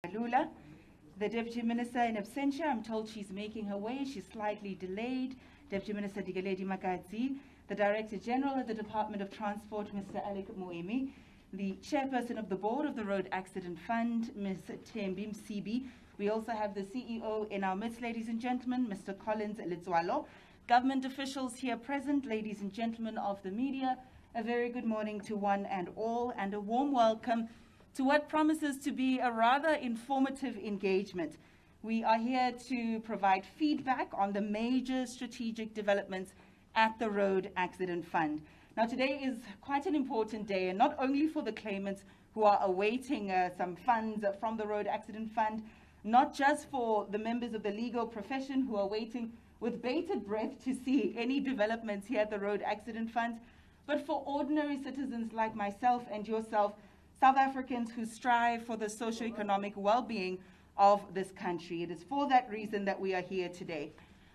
Mbalula. The Deputy Minister in absentia, I'm told she's making her way. She's slightly delayed. Deputy Minister Digaledi Makadzi, the Director General of the Department of Transport, Mr. Alec Moemi, the Chairperson of the Board of the Road Accident Fund, Ms. Thembi Msibi. We also have the CEO in our midst, ladies and gentlemen, Mr. Collins Litswalo. Government officials here present, ladies and gentlemen of the media, a very good morning to one and all, and a warm welcome to what promises to be a rather informative engagement. We are here to provide feedback on the major strategic developments at the Road Accident Fund. Now, today is quite an important day, and not only for the claimants who are awaiting some funds from the Road Accident Fund, not just for the members of the legal profession who are waiting with bated breath to see any developments here at the Road Accident Fund, but for ordinary citizens like myself and yourself, South Africans who strive for the socio-economic well-being of this country. It is for that reason that we are here today.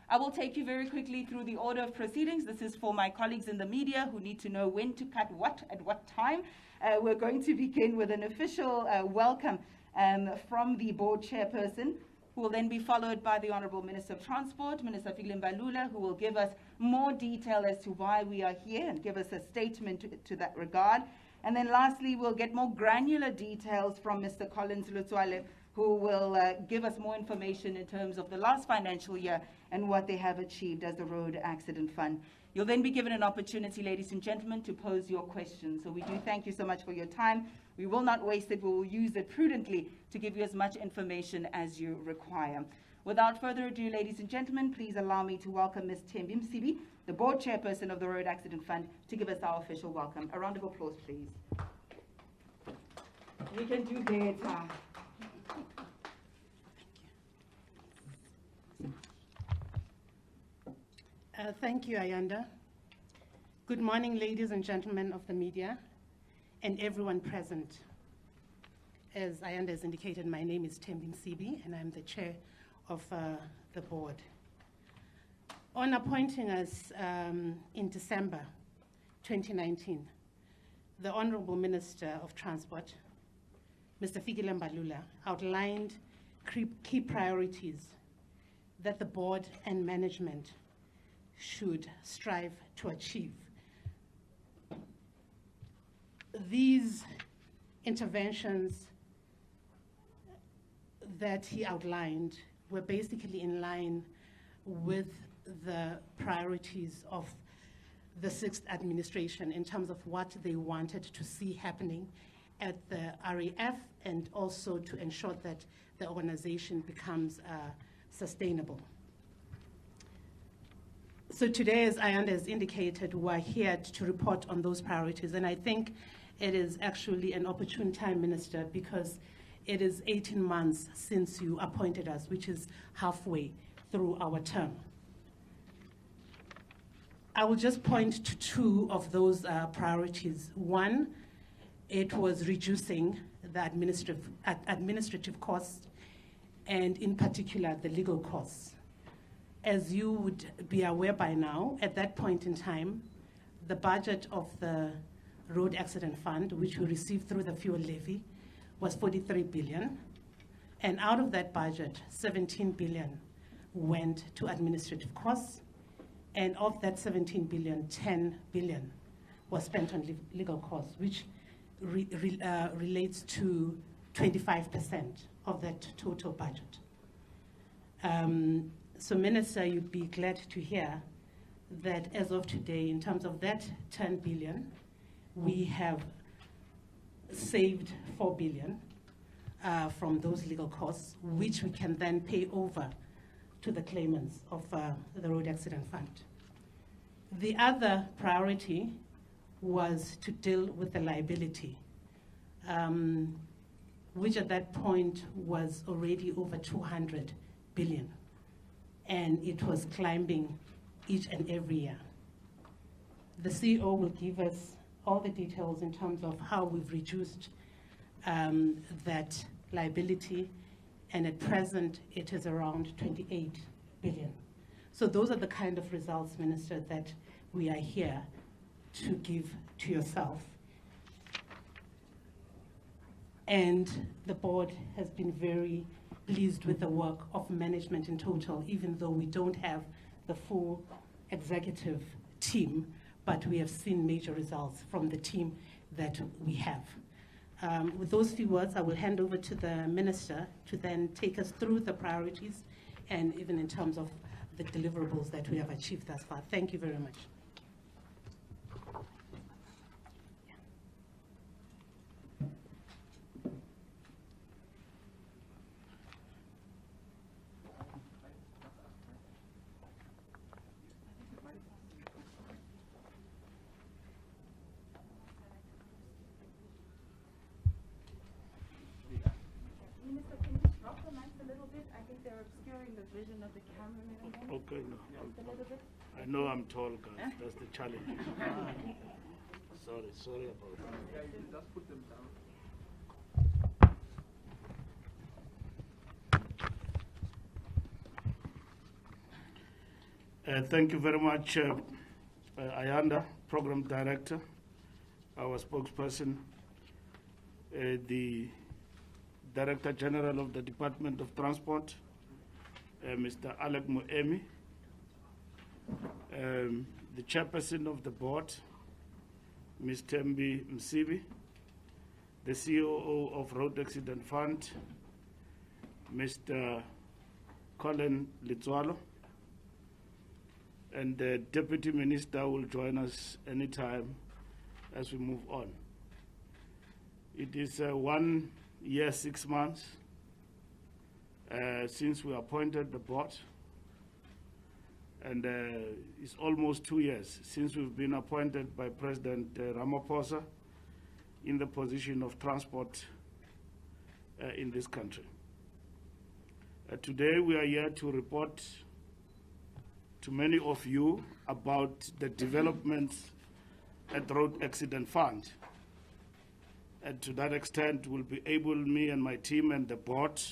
I will take you very quickly through the order of proceedings. This is for my colleagues in the media who need to know when to cut what at what time. We're going to begin with an official welcome from the board chairperson, who will then be followed by the Honorable Minister of Transport, Minister Fikile Mbalula, who will give us more detail as to why we are here and give us a statement to that regard. And then lastly, we'll get more granular details from Mr. Collins Litswalo, who will give us more information in terms of the last financial year and what they have achieved as the Road Accident Fund. You'll then be given an opportunity, ladies and gentlemen, to pose your questions. So we do thank you so much for your time. We will not waste it. We will use it prudently to give you as much information as you require. Without further ado, ladies and gentlemen, please allow me to welcome Ms. Thembi Msibi, the board chairperson of the Road Accident Fund, to give us our official welcome. A round of applause, please. We can do better. Thank you, Ayanda. Good morning, ladies and gentlemen of the media and everyone present. As Ayanda has indicated, my name is Thembi Msibi, and I'm the chair of the board. On appointing us in December 2019, the Honorable Minister of Transport, Mr. Fikile Mbalula, outlined key priorities that the board and management should strive to achieve. These interventions that he outlined were basically in line with the priorities of the 6th administration in terms of what they wanted to see happening at the RAF, and also to ensure that the organization becomes sustainable. So today, as Ayanda has indicated, we're here to report on those priorities, and I think it is actually an opportune time, Minister, because it is 18 months since you appointed us, which is halfway through our term. I will just point to two of those priorities. One, it was reducing the administrative costs, and in particular, the legal costs. As you would be aware by now, at that point in time, the budget of the Road Accident Fund, which we received through the fuel levy, was 43 billion. And out of that budget, 17 billion went to administrative costs. And of that 17 billion, 10 billion was spent on legal costs, which relates to 25% of that total budget. So, Minister, you'd be glad to hear that as of today, in terms of that 10 billion, we have saved 4 billion from those legal costs, which we can then pay over to the claimants of the Road Accident Fund. The other priority was to deal with the liability, which at that point was already over 200 billion. And it was climbing each and every year. The CEO will give us all the details in terms of how we've reduced that liability, and at present it is around 28 billion. So those are the kind of results, Minister, that we are here to give to yourself. And the board has been very pleased with the work of management in total, even though we don't have the full executive team, but we have seen major results from the team that we have. With those few words, I will hand over to the Minister to then take us through the priorities and even in terms of the deliverables that we have achieved thus far. Thank you very much. Okay, no. I know I'm tall, guys. That's the challenge. Sorry about that. Just put them down. Thank you very much, Ayanda, Program Director, our spokesperson, the Director General of the Department of Transport, Mr. Alec Moemi, the Chairperson of the Board, Ms. Tembi Msibi, the COO of Road Accident Fund, Mr. Colin Litswalo, and the Deputy Minister will join us anytime as we move on. It is 1 year, 6 months since we appointed the board, and it's almost 2 years since we've been appointed by President Ramaphosa in the position of transport in this country. Today we are here to report to many of you about the developments at the Road Accident Fund. And to that extent, we'll be able, me and my team and the board,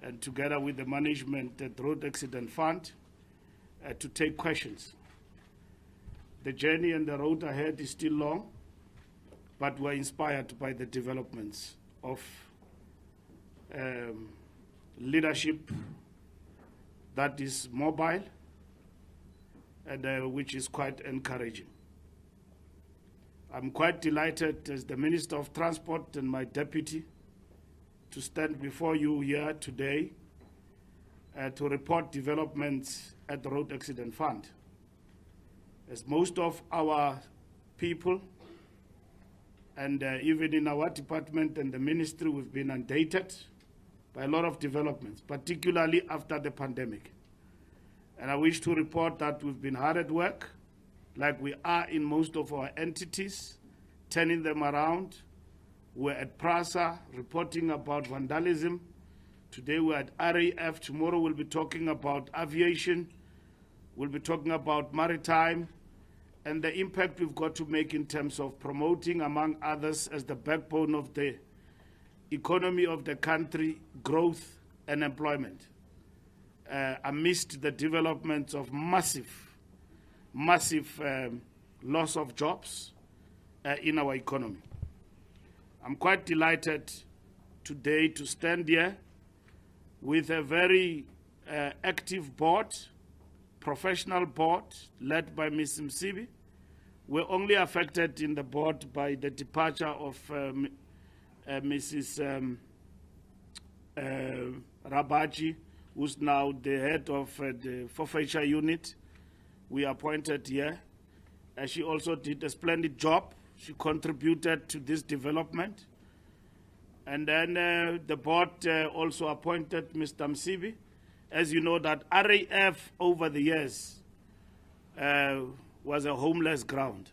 and together with the management at the Road Accident Fund, to take questions. The journey and the road ahead is still long, but we're inspired by the developments of leadership that is mobile, and which is quite encouraging. I'm quite delighted as the Minister of Transport and my deputy to stand before you here today to report developments at the Road Accident Fund. As most of our people and even in our department and the ministry, we've been inundated by a lot of developments, particularly after the pandemic. And I wish to report that we've been hard at work, like we are in most of our entities, turning them around. We're at PRASA reporting about vandalism. Today we're at RAF. Tomorrow we'll be talking about aviation. We'll be talking about maritime and the impact we've got to make in terms of promoting, among others, as the backbone of the economy of the country, growth and employment. Amidst the developments of massive loss of jobs in our economy. I'm quite delighted today to stand here with a very active board, professional board, led by Ms. Msibi. We're only affected in the board by the departure of Mrs. Rabaji, who's now the head of the forfeiture unit. We appointed here. She also did a splendid job. She contributed to this development. And then the board also appointed Mr. Msibi. As you know, that RAF over the years was a homeless ground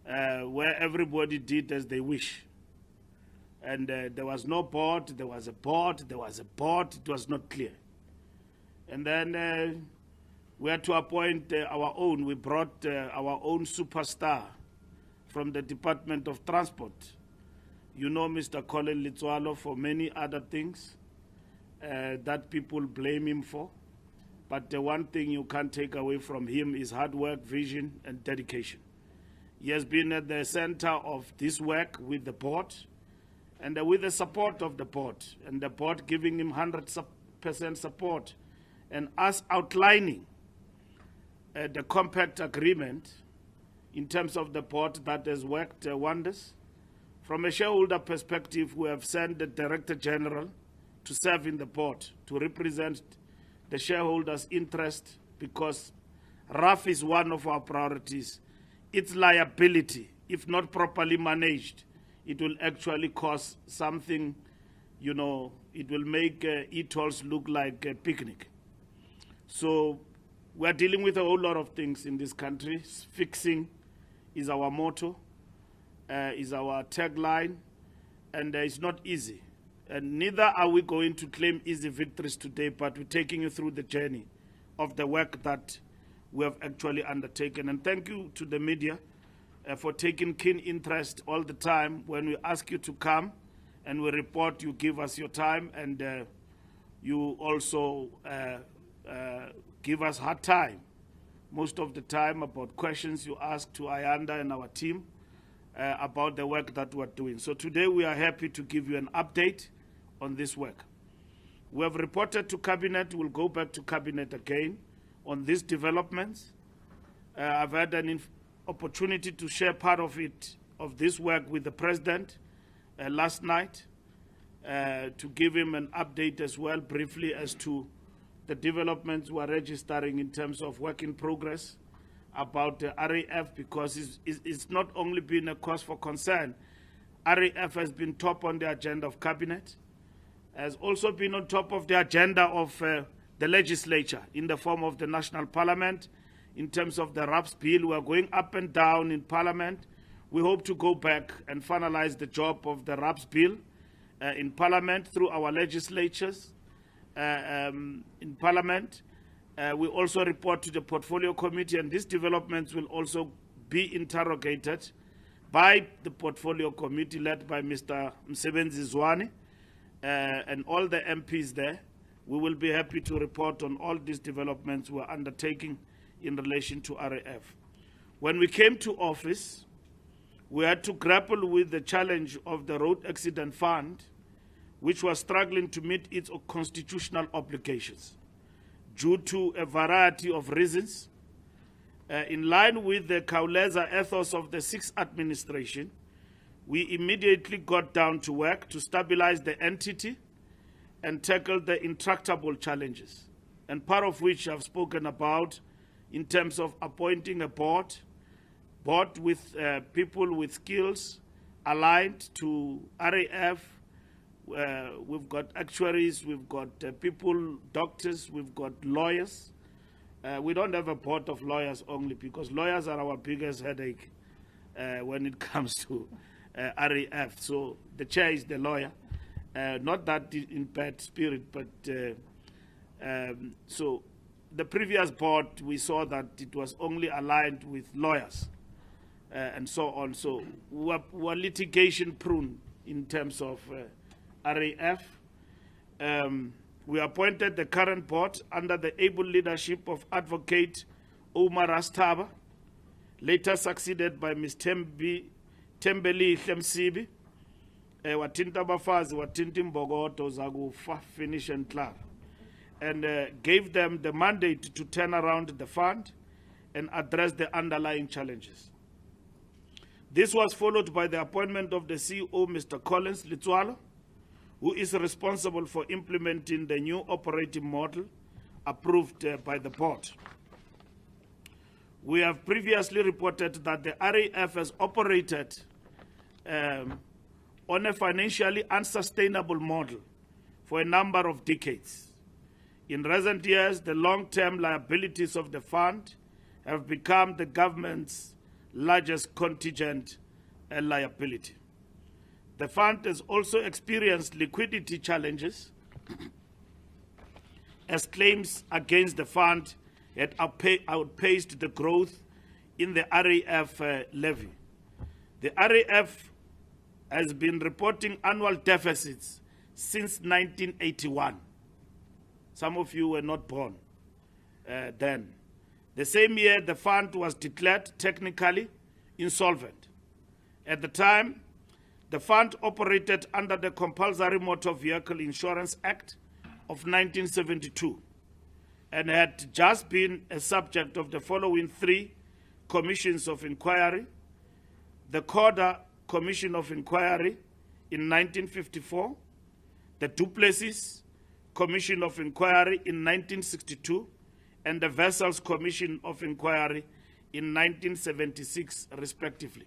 where everybody did as they wish. And there was no board, there was a board, there was a board, it was not clear. And then we had to appoint our own. We brought our own superstar from the Department of Transport. You know Mr. Colin Litswalo for many other things that people blame him for. But the one thing you can't take away from him is hard work, vision, and dedication. He has been at the center of this work with the board, and with the support of the board, and the board giving him 100% support, and us outlining the compact agreement in terms of the board that has worked wonders. From a shareholder perspective, we have sent the Director General to serve in the board, to represent the shareholders' interest, because RAF is one of our priorities. Its liability, if not properly managed, it will actually cause something, you know, it will make e-tolls look like a picnic. So we're dealing with a whole lot of things in this country. Fixing is our motto, is our tagline, and it's not easy. And neither are we going to claim easy victories today, but we're taking you through the journey of the work that we have actually undertaken. And thank you to the media for taking keen interest all the time. When we ask you to come and we report, you give us your time, and you also give us hard time most of the time about questions you ask to Ayanda and our team about the work that we're doing. So today we are happy to give you an update on this work. We have reported to Cabinet. We'll go back to Cabinet again on these developments. I've had an opportunity to share part of it, of this work, with the President last night, to give him an update as well, briefly, as to the developments we're registering in terms of work in progress about the RAF, because it's not only been a cause for concern. RAF has been top on the agenda of Cabinet, has also been on top of the agenda of the legislature in the form of the National Parliament. In terms of the RAPS bill, we are going up and down in Parliament. We hope to go back and finalize the job of the RAPS bill in Parliament through our legislatures in Parliament. We also report to the Portfolio Committee, and these developments will also be interrogated by the Portfolio Committee led by Mr. Msebenzi Zwane and all the MPs there. We will be happy to report on all these developments we're undertaking in relation to RAF. When we came to office, we had to grapple with the challenge of the Road Accident Fund, which was struggling to meet its constitutional obligations due to a variety of reasons. In line with the Kauleza ethos of the Sixth Administration, we immediately got down to work to stabilize the entity and tackle the intractable challenges, and part of which I've spoken about in terms of appointing a board with people with skills aligned to RAF. We've got actuaries, we've got people, doctors, we've got lawyers. We don't have a board of lawyers only, because lawyers are our biggest headache when it comes to RAF. So the chair is the lawyer, not that in bad spirit, but so the previous board, we saw that it was only aligned with lawyers and so on. So we're litigation prone in terms of RAF. We appointed the current board under the able leadership of Advocate Omar Rastaba, later succeeded by Ms. Tembeli Msibi, watinta bafazi, watinti mbogoto zagufa, finish and clar, and gave them the mandate to turn around the fund and address the underlying challenges. This was followed by the appointment of the CEO, Mr. Collins Litswalo, who is responsible for implementing the new operating model approved by the board. We have previously reported that the RAF has operated on a financially unsustainable model for a number of decades. In recent years, the long-term liabilities of the fund have become the government's largest contingent liability. The fund has also experienced liquidity challenges as claims against the fund had outpaced the growth in the RAF levy. The RAF has been reporting annual deficits since 1981. Some of you were not born then. The same year, the fund was declared technically insolvent. At the time, The fund operated under the Compulsory Motor Vehicle Insurance Act of 1972 and had just been a subject of the following three commissions of inquiry: the Corda Commission of Inquiry in 1954, the Duplessis Commission of Inquiry in 1962, and the Vessels Commission of Inquiry in 1976, respectively.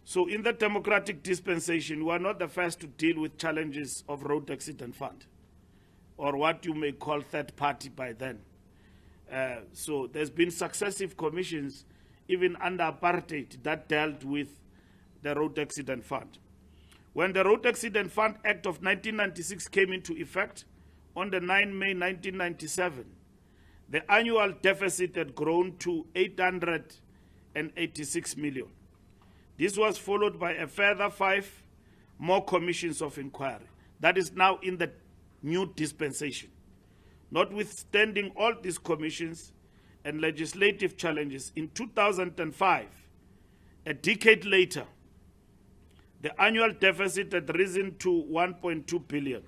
So in the democratic dispensation, we are not the first to deal with challenges of road accident fund, or what you may call third party by then. So there's been successive commissions, even under apartheid, that dealt with the road accident fund. When the Road Accident Fund Act of 1996 came into effect on the 9 May 1997, the annual deficit had grown to 886 million. This was followed by a further 5 more commissions of inquiry. That is now in the new dispensation. Notwithstanding all these commissions and legislative challenges, in 2005, a decade later, the annual deficit had risen to 1.2 billion.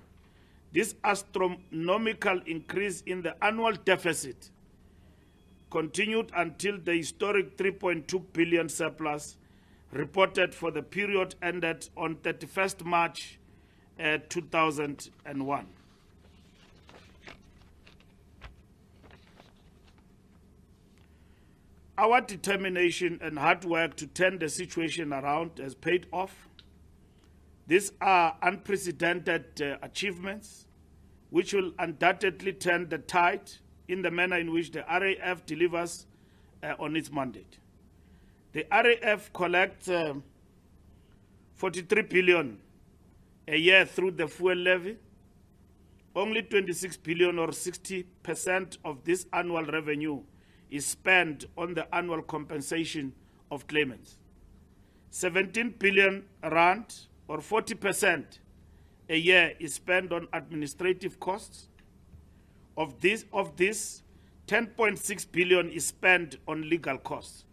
This astronomical increase in the annual deficit continued until the historic 3.2 billion surplus reported for the period ended on 31st March 2001. Our determination and hard work to turn the situation around has paid off. These are unprecedented achievements which will undoubtedly turn the tide in the manner in which the RAF delivers on its mandate. The RAF collects 43 billion a year through the fuel levy. Only 26 billion, or 60% of this annual revenue, is spent on the annual compensation of claimants. 17 billion rand, or 40% a year, is spent on administrative costs. Of this, 10.6 billion is spent on legal costs.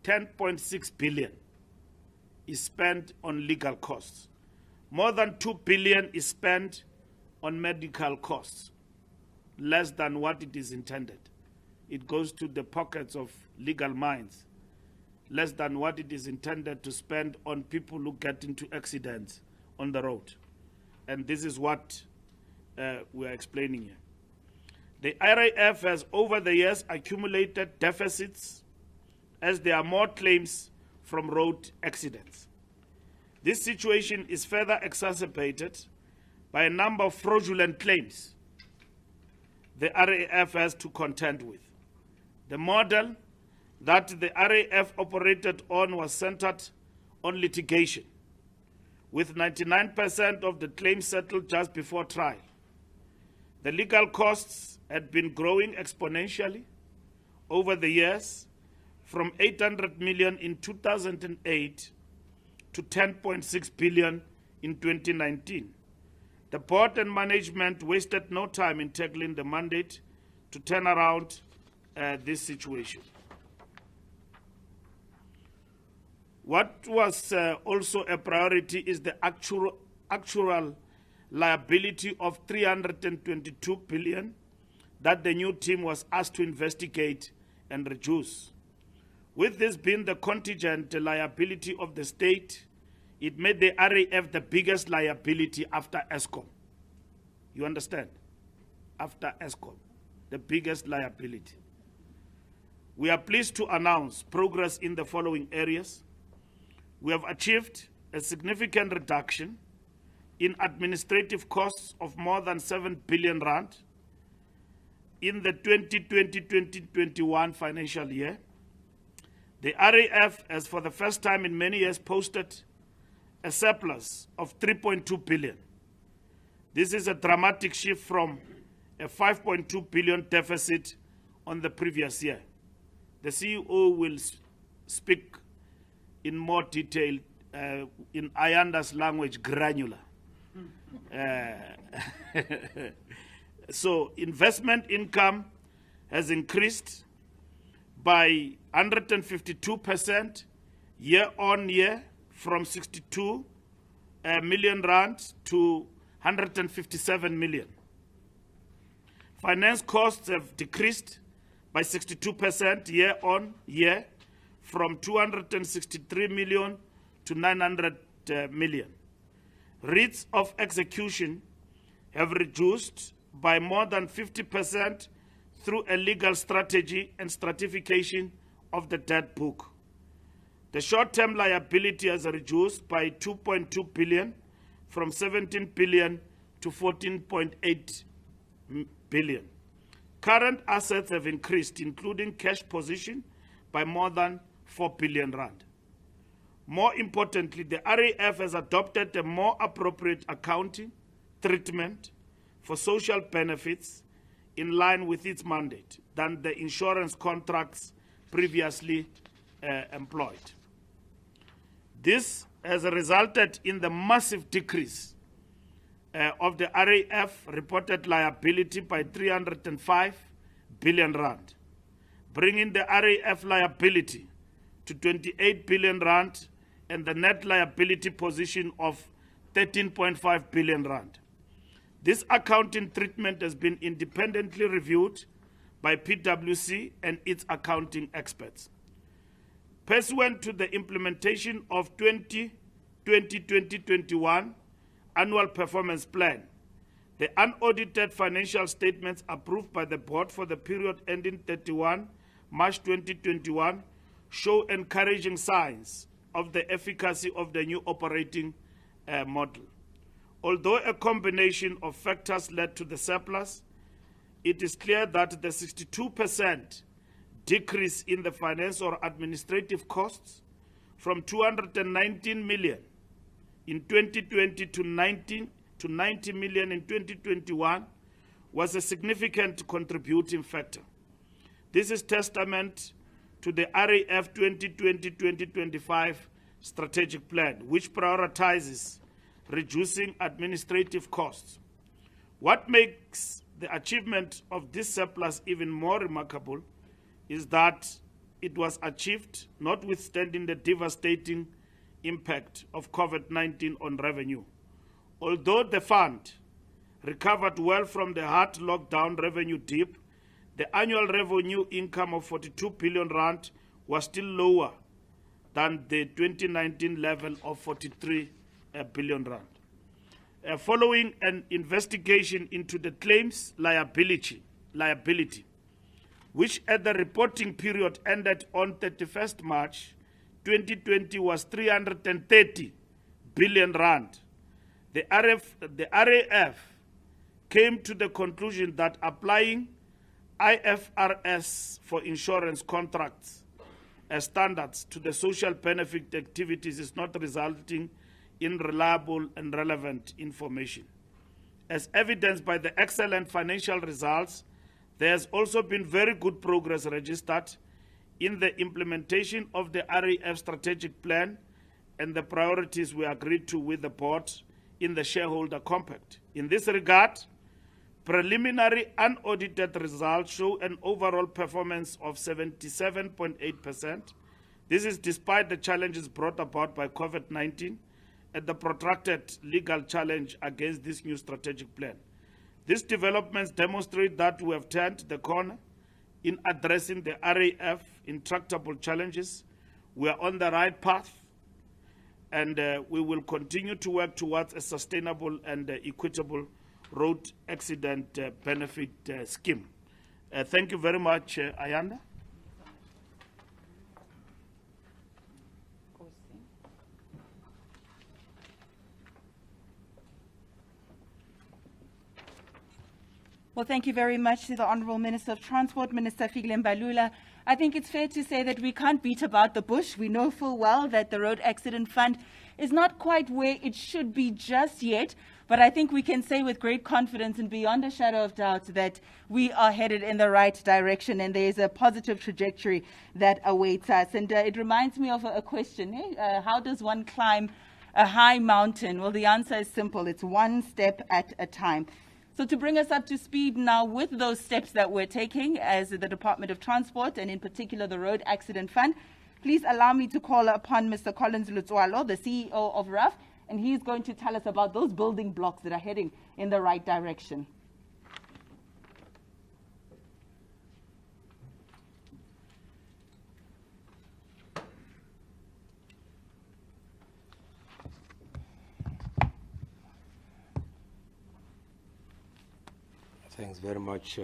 10.6 billion is spent on legal costs. More than 2 billion is spent on medical costs, less than what it is intended. It goes to the pockets of legal minds, less than what it is intended to spend on people who get into accidents on the road. And this is what we are explaining here. The RAF has over the years accumulated deficits as there are more claims from road accidents. This situation is further exacerbated by a number of fraudulent claims the RAF has to contend with. The model that the RAF operated on was centered on litigation, with 99% of the claims settled just before trial. The legal costs had been growing exponentially over the years, from 800 million in 2008 to 10.6 billion in 2019. The board and management wasted no time in tackling the mandate to turn around this situation. What was also a priority is the actual liability of 322 billion that the new team was asked to investigate and reduce. With this being the contingent liability of the state, it made the RAF the biggest liability after ESCOM. You understand? After ESCOM, the biggest liability. We are pleased to announce progress in the following areas. We have achieved a significant reduction in administrative costs of more than 7 billion rand in the 2020-2021 financial year. The RAF has for the first time in many years posted a surplus of 3.2 billion. This is a dramatic shift from a 5.2 billion deficit on the previous year. The CEO will speak in more detail in Ayanda's language, granular. So investment income has increased by 152% year on year, from 62 million rand to 157 million. Finance costs have decreased by 62% year on year from 263 million to 900 million. Rates of execution have reduced by more than 50% through a legal strategy and stratification of the debt book. The short-term liability has reduced by 2.2 billion from 17 billion to 14.8 billion. Current assets have increased, including cash position, by more than 4 billion rand. More importantly, the RAF has adopted a more appropriate accounting treatment for social benefits in line with its mandate than the insurance contracts previously employed. This has resulted in the massive decrease of the RAF reported liability by 305 billion rand, bringing the RAF liability to 28 billion rand and the net liability position of 13.5 billion rand. This accounting treatment has been independently reviewed by PwC and its accounting experts. Pursuant to the implementation of 2020-2021 Annual Performance Plan, the unaudited financial statements approved by the board for the period ending 31 March 2021 show encouraging signs of the efficacy of the new operating model. Although a combination of factors led to the surplus, it is clear that the 62% decrease in the finance or administrative costs from 219 million in 2020 to 90 million in 2021 was a significant contributing factor. This is testament to the RAF 2020-2025 strategic plan, which prioritizes reducing administrative costs. What makes the achievement of this surplus even more remarkable is that it was achieved notwithstanding the devastating impact of COVID-19 on revenue. Although the fund recovered well from the hard lockdown revenue dip, the annual revenue income of 42 billion rand was still lower than the 2019 level of 43 billion rand. Following an investigation into the claims liability, which at the reporting period ended on 31st March 2020 was 330 billion rand, the RAF came to the conclusion that applying IFRS for insurance contracts as standards to the social benefit activities is not resulting in reliable and relevant information. As evidenced by the excellent financial results, there has also been very good progress registered in the implementation of the RAF strategic plan and the priorities we agreed to with the board in the shareholder compact. In this regard, preliminary unaudited results show an overall performance of 77.8%. This is despite the challenges brought about by COVID-19 and the protracted legal challenge against this new strategic plan. These developments demonstrate that we have turned the corner in addressing the RAF intractable challenges. We are on the right path, and we will continue to work towards a sustainable and equitable road accident benefit scheme. Thank you very much, Ayanda. Well, thank you very much to the Honourable Minister of Transport, Minister Fikile Mbalula. I think it's fair to say that we can't beat about the bush. We know full well that the Road Accident Fund is not quite where it should be just yet, but I think we can say with great confidence and beyond a shadow of doubt that we are headed in the right direction and there is a positive trajectory that awaits us. And it reminds me of a question. How does one climb a high mountain? Well, the answer is simple. It's one step at a time. So to bring us up to speed now with those steps that we're taking as the Department of Transport and in particular the Road Accident Fund, please allow me to call upon Mr. Collins Lutswalo, the CEO of RAF, and he's going to tell us about those building blocks that are heading in the right direction. Thanks very much,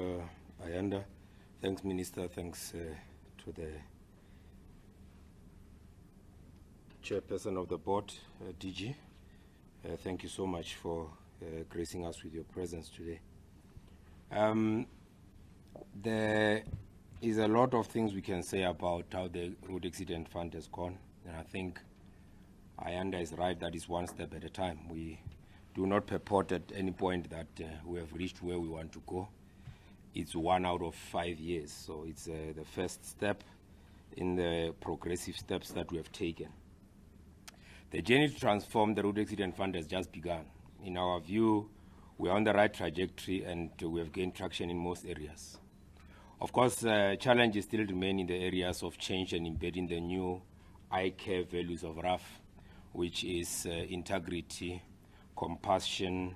Ayanda. Thanks, Minister. Thanks to the chairperson of the board, DG. Thank you so much for gracing us with your presence today. There is a lot of things we can say about how the road accident fund has gone, and I think Ayanda is right, that is one step at a time. We do not purport at any point that we have reached where we want to go. It's 1 out of 5 years, so it's the first step in the progressive steps that we have taken. The journey to transform the road accident fund has just begun. In our view, we are on the right trajectory and we have gained traction in most areas. Of course, challenges still remain in the areas of change and embedding the new I-care values of RAF, which is integrity, compassion,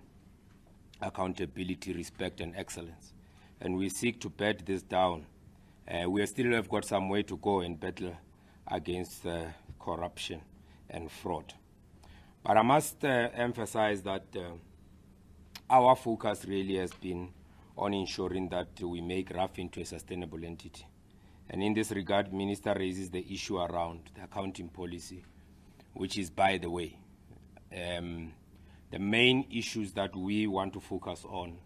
accountability, respect, and excellence. And we seek to bed this down. We still have got some way to go in battle against corruption and fraud. But I must emphasize that our focus really has been on ensuring that we make RAF into a sustainable entity. And in this regard, Minister raises the issue around the accounting policy, which is, by the way, the main issues that we want to focus on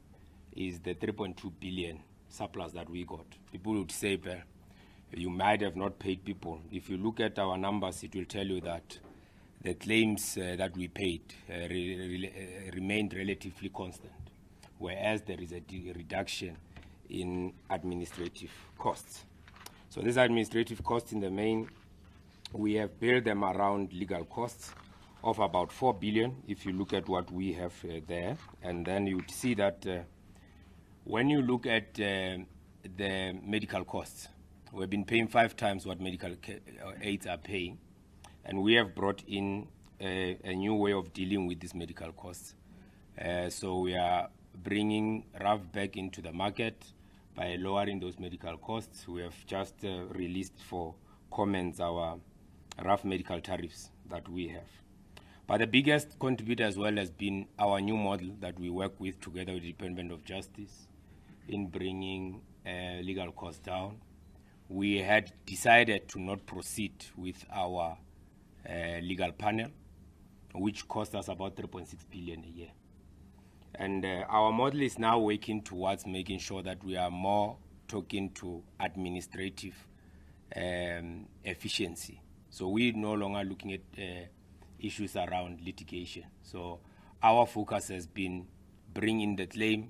is the 3.2 billion surplus that we got. People would say, you might have not paid people. If you look at our numbers, it will tell you that the claims that we paid remained relatively constant, whereas there is a reduction in administrative costs. So these administrative costs, in the main, we have built them around legal costs of about 4 billion, if you look at what we have there. And then you would see that when you look at the medical costs, we've been paying 5 times what medical aids are paying. And we have brought in a new way of dealing with these medical costs. So we are bringing RAF back into the market by lowering those medical costs. We have just released for comments our RAF medical tariffs that we have. But the biggest contributor as well has been our new model that we work with together with the Department of Justice in bringing legal costs down. We had decided to not proceed with our legal panel, which cost us about 3.6 billion a year. And our model is now working towards making sure that we are more talking to administrative efficiency. So we're no longer looking at issues around litigation. So our focus has been bringing the claim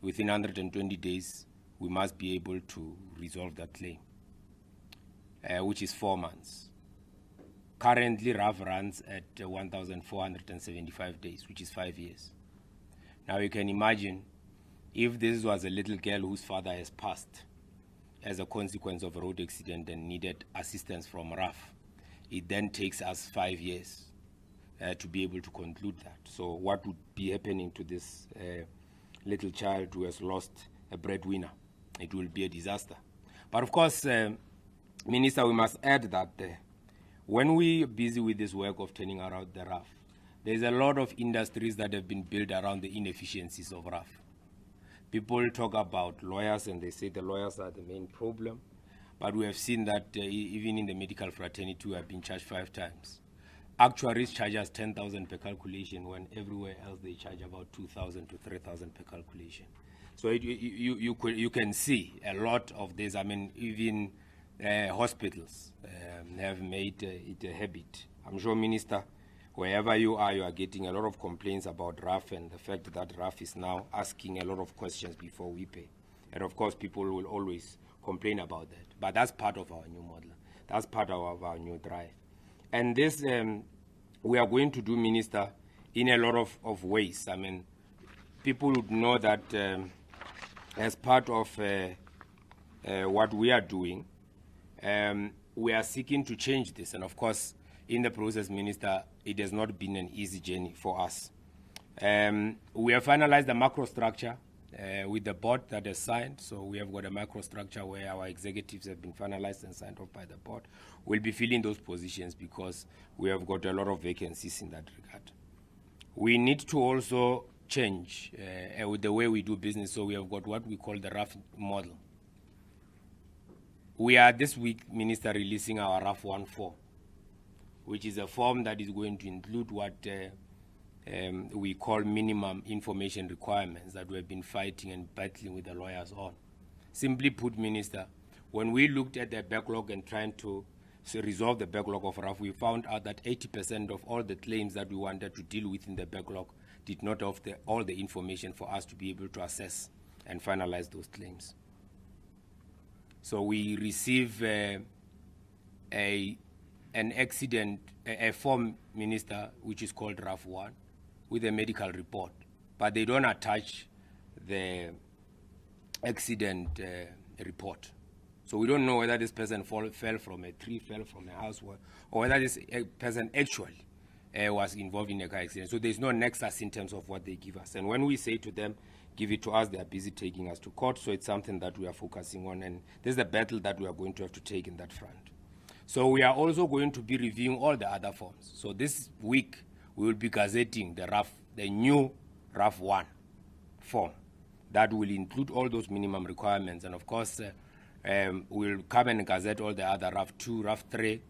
within 120 days. We must be able to resolve that claim, which is 4 months. Currently, RAF runs at 1,475 days, which is 5 years. Now you can imagine if this was a little girl whose father has passed as a consequence of a road accident and needed assistance from RAF, it then takes us 5 years to be able to conclude that. So what would be happening to this little child who has lost a breadwinner? It will be a disaster. But of course, Minister, we must add that when we are busy with this work of turning around the RAF, there's a lot of industries that have been built around the inefficiencies of RAF. People talk about lawyers and they say the lawyers are the main problem. But we have seen that even in the medical fraternity, we have been charged 5 times. Actuaries charge us 10,000 per calculation, when everywhere else they charge about 2,000 to 3,000 per calculation. So you can see a lot of this. I mean, even hospitals have made it a habit. I'm sure, Minister, wherever you are getting a lot of complaints about RAF and the fact that RAF is now asking a lot of questions before we pay. And of course, people will always complain about that. But that's part of our new model. That's part of our new drive. And this we are going to do, Minister, in a lot of ways. I mean, people would know that as part of what we are doing, we are seeking to change this. And of course, in the process, Minister, it has not been an easy journey for us. We have finalized the macro structure with the board that has signed. So we have got a macro structure where our executives have been finalized and signed off by the board. We'll be filling those positions because we have got a lot of vacancies in that regard. We need to also change with the way we do business. So we have got what we call the RAF model. We are this week, Minister, releasing our RAF 1.4, which is a form that is going to include what we call minimum information requirements that we have been fighting and battling with the lawyers on. Simply put, Minister, when we looked at the backlog and trying to resolve the backlog of RAF, we found out that 80% of all the claims that we wanted to deal with in the backlog did not have all the information for us to be able to assess and finalize those claims. So we receive an accident, a form, Minister, which is called RAF 1, with a medical report, but they don't attach the accident report. So we don't know whether this person fell from a tree, fell from a house, or whether this person actually was involved in a car accident. So there's no nexus in terms of what they give us. And when we say to them, give it to us, they are busy taking us to court. So it's something that we are focusing on. And this is the battle that we are going to have to take in that front. So we are also going to be reviewing all the other forms. So this week, we will be gazetting the new RAF 1 form that will include all those minimum requirements. And of course, we'll come and gazette all the other RAF 2, RAF 3,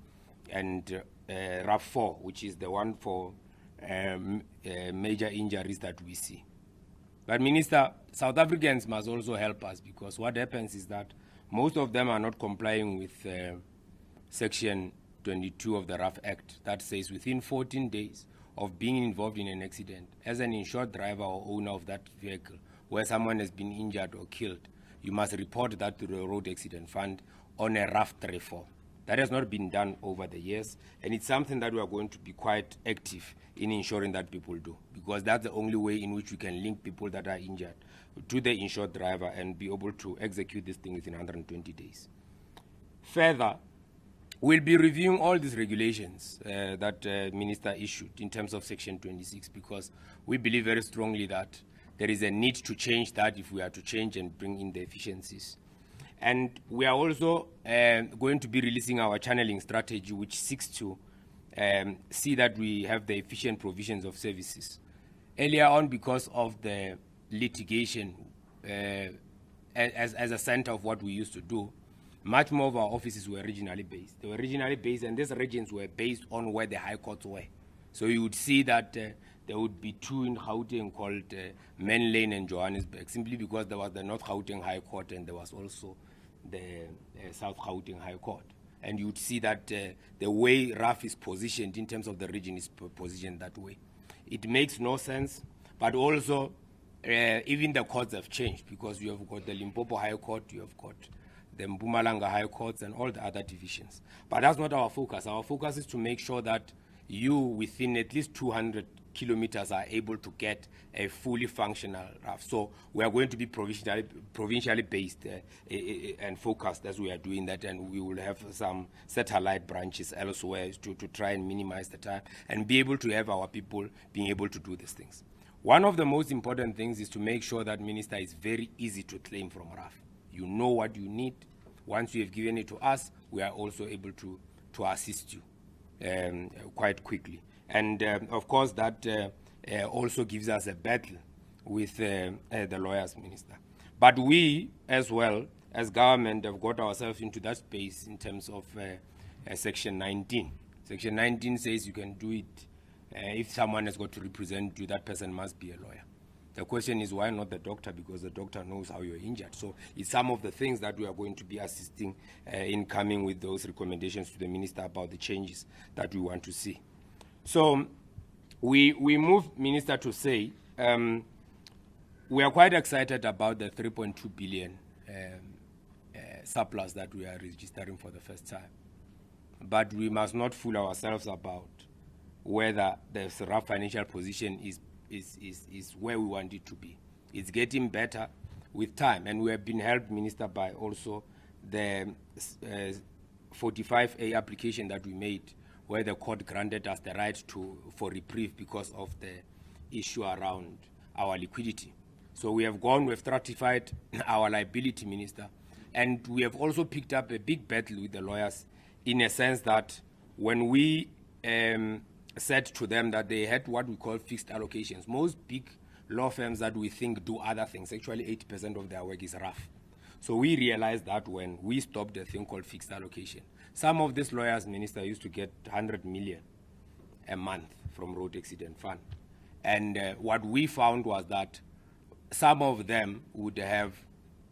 and RAF 4, which is the one for major injuries that we see. But Minister, South Africans must also help us, because what happens is that most of them are not complying with Section 22 of the RAF Act that says within 14 days of being involved in an accident, as an insured driver or owner of that vehicle where someone has been injured or killed, you must report that to the Road Accident Fund on a RAF 3 form. That has not been done over the years, and it's something that we are going to be quite active in ensuring that people do, because that's the only way in which we can link people that are injured to the insured driver and be able to execute this thing within 120 days. Further, we'll be reviewing all these regulations that Minister issued in terms of Section 26, because we believe very strongly that there is a need to change that if we are to change and bring in the efficiencies. And we are also going to be releasing our channeling strategy, which seeks to see that we have the efficient provisions of services. Earlier on, because of the litigation as a center of what we used to do, much more of our offices were regionally based. They were regionally based, and these regions were based on where the high courts were. So you would see that there would be two in Gauteng called Man Lane and Johannesburg, simply because there was the North Gauteng High Court and there was also the South Gauteng High Court. And you would see that the way RAF is positioned in terms of the region is positioned that way. It makes no sense, but also even the courts have changed, because you have got the Limpopo High Court, you have got the Mpumalanga High Courts and all the other divisions. But that's not our focus. Our focus is to make sure that you, within at least 200 kilometers, are able to get a fully functional RAF. So we are going to be provincially based and focused as we are doing that, and we will have some satellite branches elsewhere to try and minimize the time and be able to have our people being able to do these things. One of the most important things is to make sure that, Minister, it's very easy to claim from RAF. You know what you need. Once you have given it to us, we are also able to assist you quite quickly. And of course, that also gives us a battle with the lawyers, Minister. But we, as well as government, have got ourselves into that space in terms of Section 19. Section 19 says you can do it if someone has got to represent you, that person must be a lawyer. The question is, why not the doctor? Because the doctor knows how you're injured. So it's some of the things that we are going to be assisting in coming with those recommendations to the Minister about the changes that we want to see. So we move, Minister, to say we are quite excited about the 3.2 billion surplus that we are registering for the first time. But we must not fool ourselves about whether the RAF financial position is where we want it to be. It's getting better with time, and we have been helped, Minister, by also the 45A application that we made where the court granted us the right for reprieve because of the issue around our liquidity. So we have we've stratified our liability, Minister, and we have also picked up a big battle with the lawyers in a sense that when we said to them that they had what we call fixed allocations, most big law firms that we think do other things, actually 80% of their work is RAF. So we realized that when we stopped a thing called fixed allocation, some of these lawyers, Minister, used to get 100 million a month from Road Accident Fund. And what we found was that some of them would have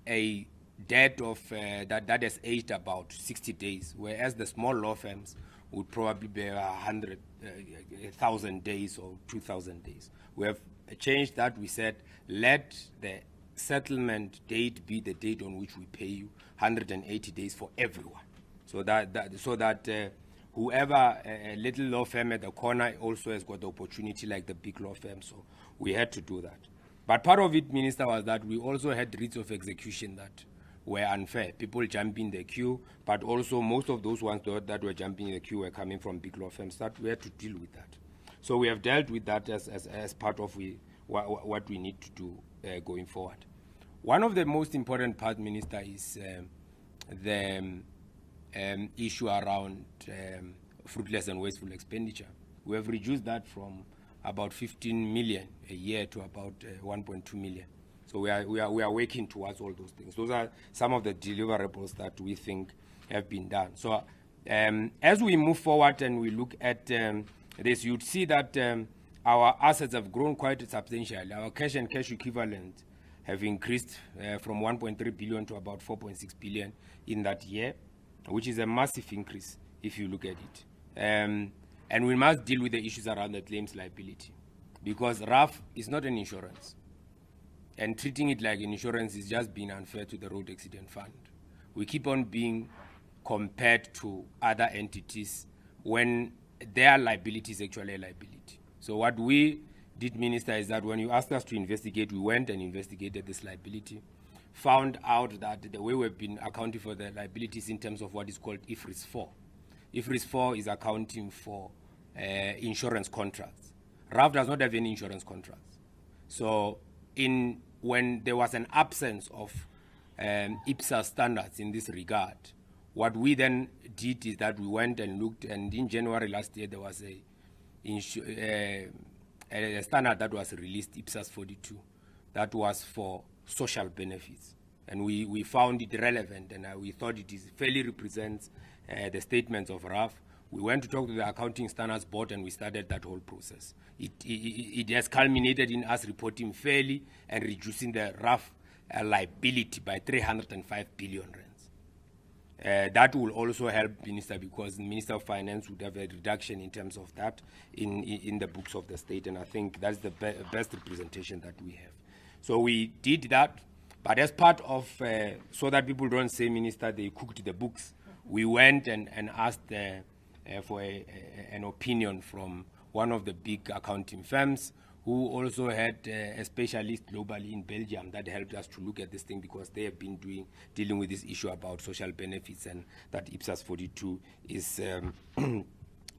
a debt of that has aged about 60 days, whereas the small law firms would probably be 1,000 days or 2,000 days. We have changed that. We said, let the settlement date be the date on which we pay you, 180 days for everyone. So that whoever a little law firm at the corner also has got the opportunity like the big law firm. So we had to do that. But part of it, Minister, was that we also had writs of execution that were unfair. People jumping the queue, but also most of those ones that were jumping in the queue were coming from big law firms. That we had to deal with that. So we have dealt with that as part of what we need to do going forward. One of the most important parts, Minister, is the issue around fruitless and wasteful expenditure. We have reduced that from about 15 million a year to about 1.2 million. So we are working towards all those things. Those are some of the deliverables that we think have been done. So as we move forward and we look at this, you'd see that our assets have grown quite substantially. Our cash and cash equivalent have increased from 1.3 billion to about 4.6 billion in that year, which is a massive increase if you look at it. And we must deal with the issues around the claims liability, because RAF is not an insurance. And treating it like an insurance is just being unfair to the Road Accident Fund. We keep on being compared to other entities when their liability is actually a liability. So what we did, Minister, is that when you asked us to investigate, we went and investigated this liability, found out that the way we've been accounting for the liabilities in terms of what is called IFRS 4. IFRS 4 is accounting for insurance contracts. RAF does not have any insurance contracts. So when there was an absence of IPSA standards in this regard, what we then did is that we went and looked, and in January last year there was a standard that was released, IPSAS 42, that was for social benefits. And we found it relevant, and we thought it fairly represents the statements of RAF. We went to talk to the Accounting Standards Board, and we started that whole process. It has culminated in us reporting fairly and reducing the RAF liability by 305 billion rands. That will also help, Minister, because the Minister of Finance would have a reduction in terms of that in the books of the state, and I think that's the best representation that we have. So we did that, but as part of, so that people don't say, Minister, they cooked the books, we went and asked for an opinion from one of the big accounting firms who also had a specialist globally in Belgium that helped us to look at this thing, because they have been dealing with this issue about social benefits, and that IPSAS 42 is a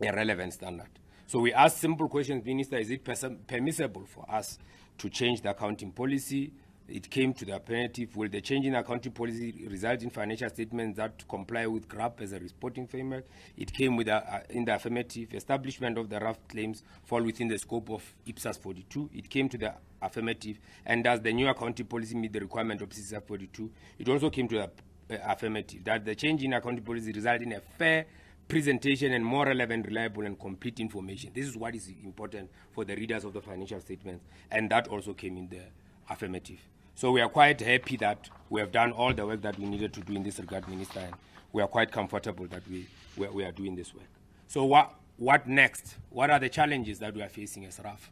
relevant standard. So we asked simple questions, Minister, is it permissible for us to change the accounting policy? It came to the affirmative. Will the change in accounting policy result in financial statements that comply with GRAP as a reporting framework? It came with in the affirmative. Establishment of the RAF claims fall within the scope of IPSAS 42. It came to the affirmative. And does the new accounting policy meet the requirement of IPSAS 42? It also came to the affirmative. That the change in accounting policy result in a fair presentation and more relevant, reliable, and complete information. This is what is important for the readers of the financial statements. And that also came in the affirmative. So we are quite happy that we have done all the work that we needed to do in this regard, Minister, and we are quite comfortable that we are doing this work. So what next? What are the challenges that we are facing as RAF?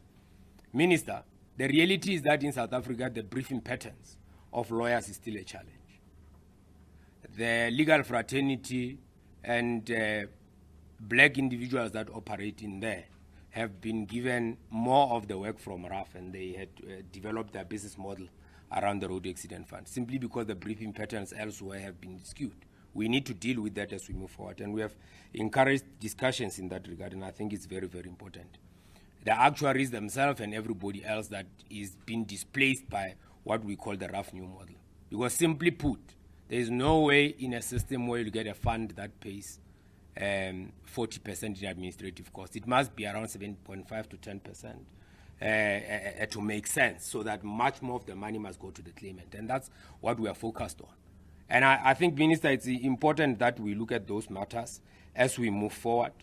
Minister, the reality is that in South Africa, the briefing patterns of lawyers is still a challenge. The legal fraternity and black individuals that operate in there have been given more of the work from RAF, and they had developed their business model around the Road Accident Fund, simply because the briefing patterns elsewhere have been skewed. we need to deal with that as we move forward. And we have encouraged discussions in that regard, and I think it's very, very important. The actuaries themselves and everybody else that is being displaced by what we call the RAF new model. Because simply put, there is no way in a system where you get a fund that pays 40% in administrative costs. It must be around 7.5 to 10% to make sense, so that much more of the money must go to the claimant. And that's what we are focused on. And I think, Minister, it's important that we look at those matters as we move forward.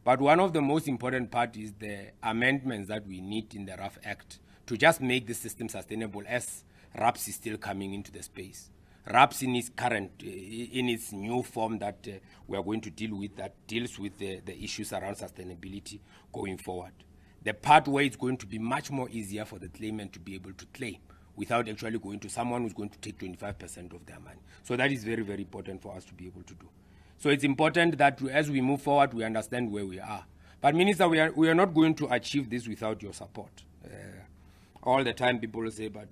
But one of the most important part is the amendments that we need in the RAF Act to just make the system sustainable as RAPS is still coming into the space. RAPS in its current, in its new form that we are going to deal with, that deals with the issues around sustainability going forward. The part where it's going to be much more easier for the claimant to be able to claim without actually going to someone who's going to take 25% of their money. So that is very, very important for us to be able to do. So it's important that as we move forward, we understand where we are. But Minister, we are not going to achieve this without your support. All the time people say, but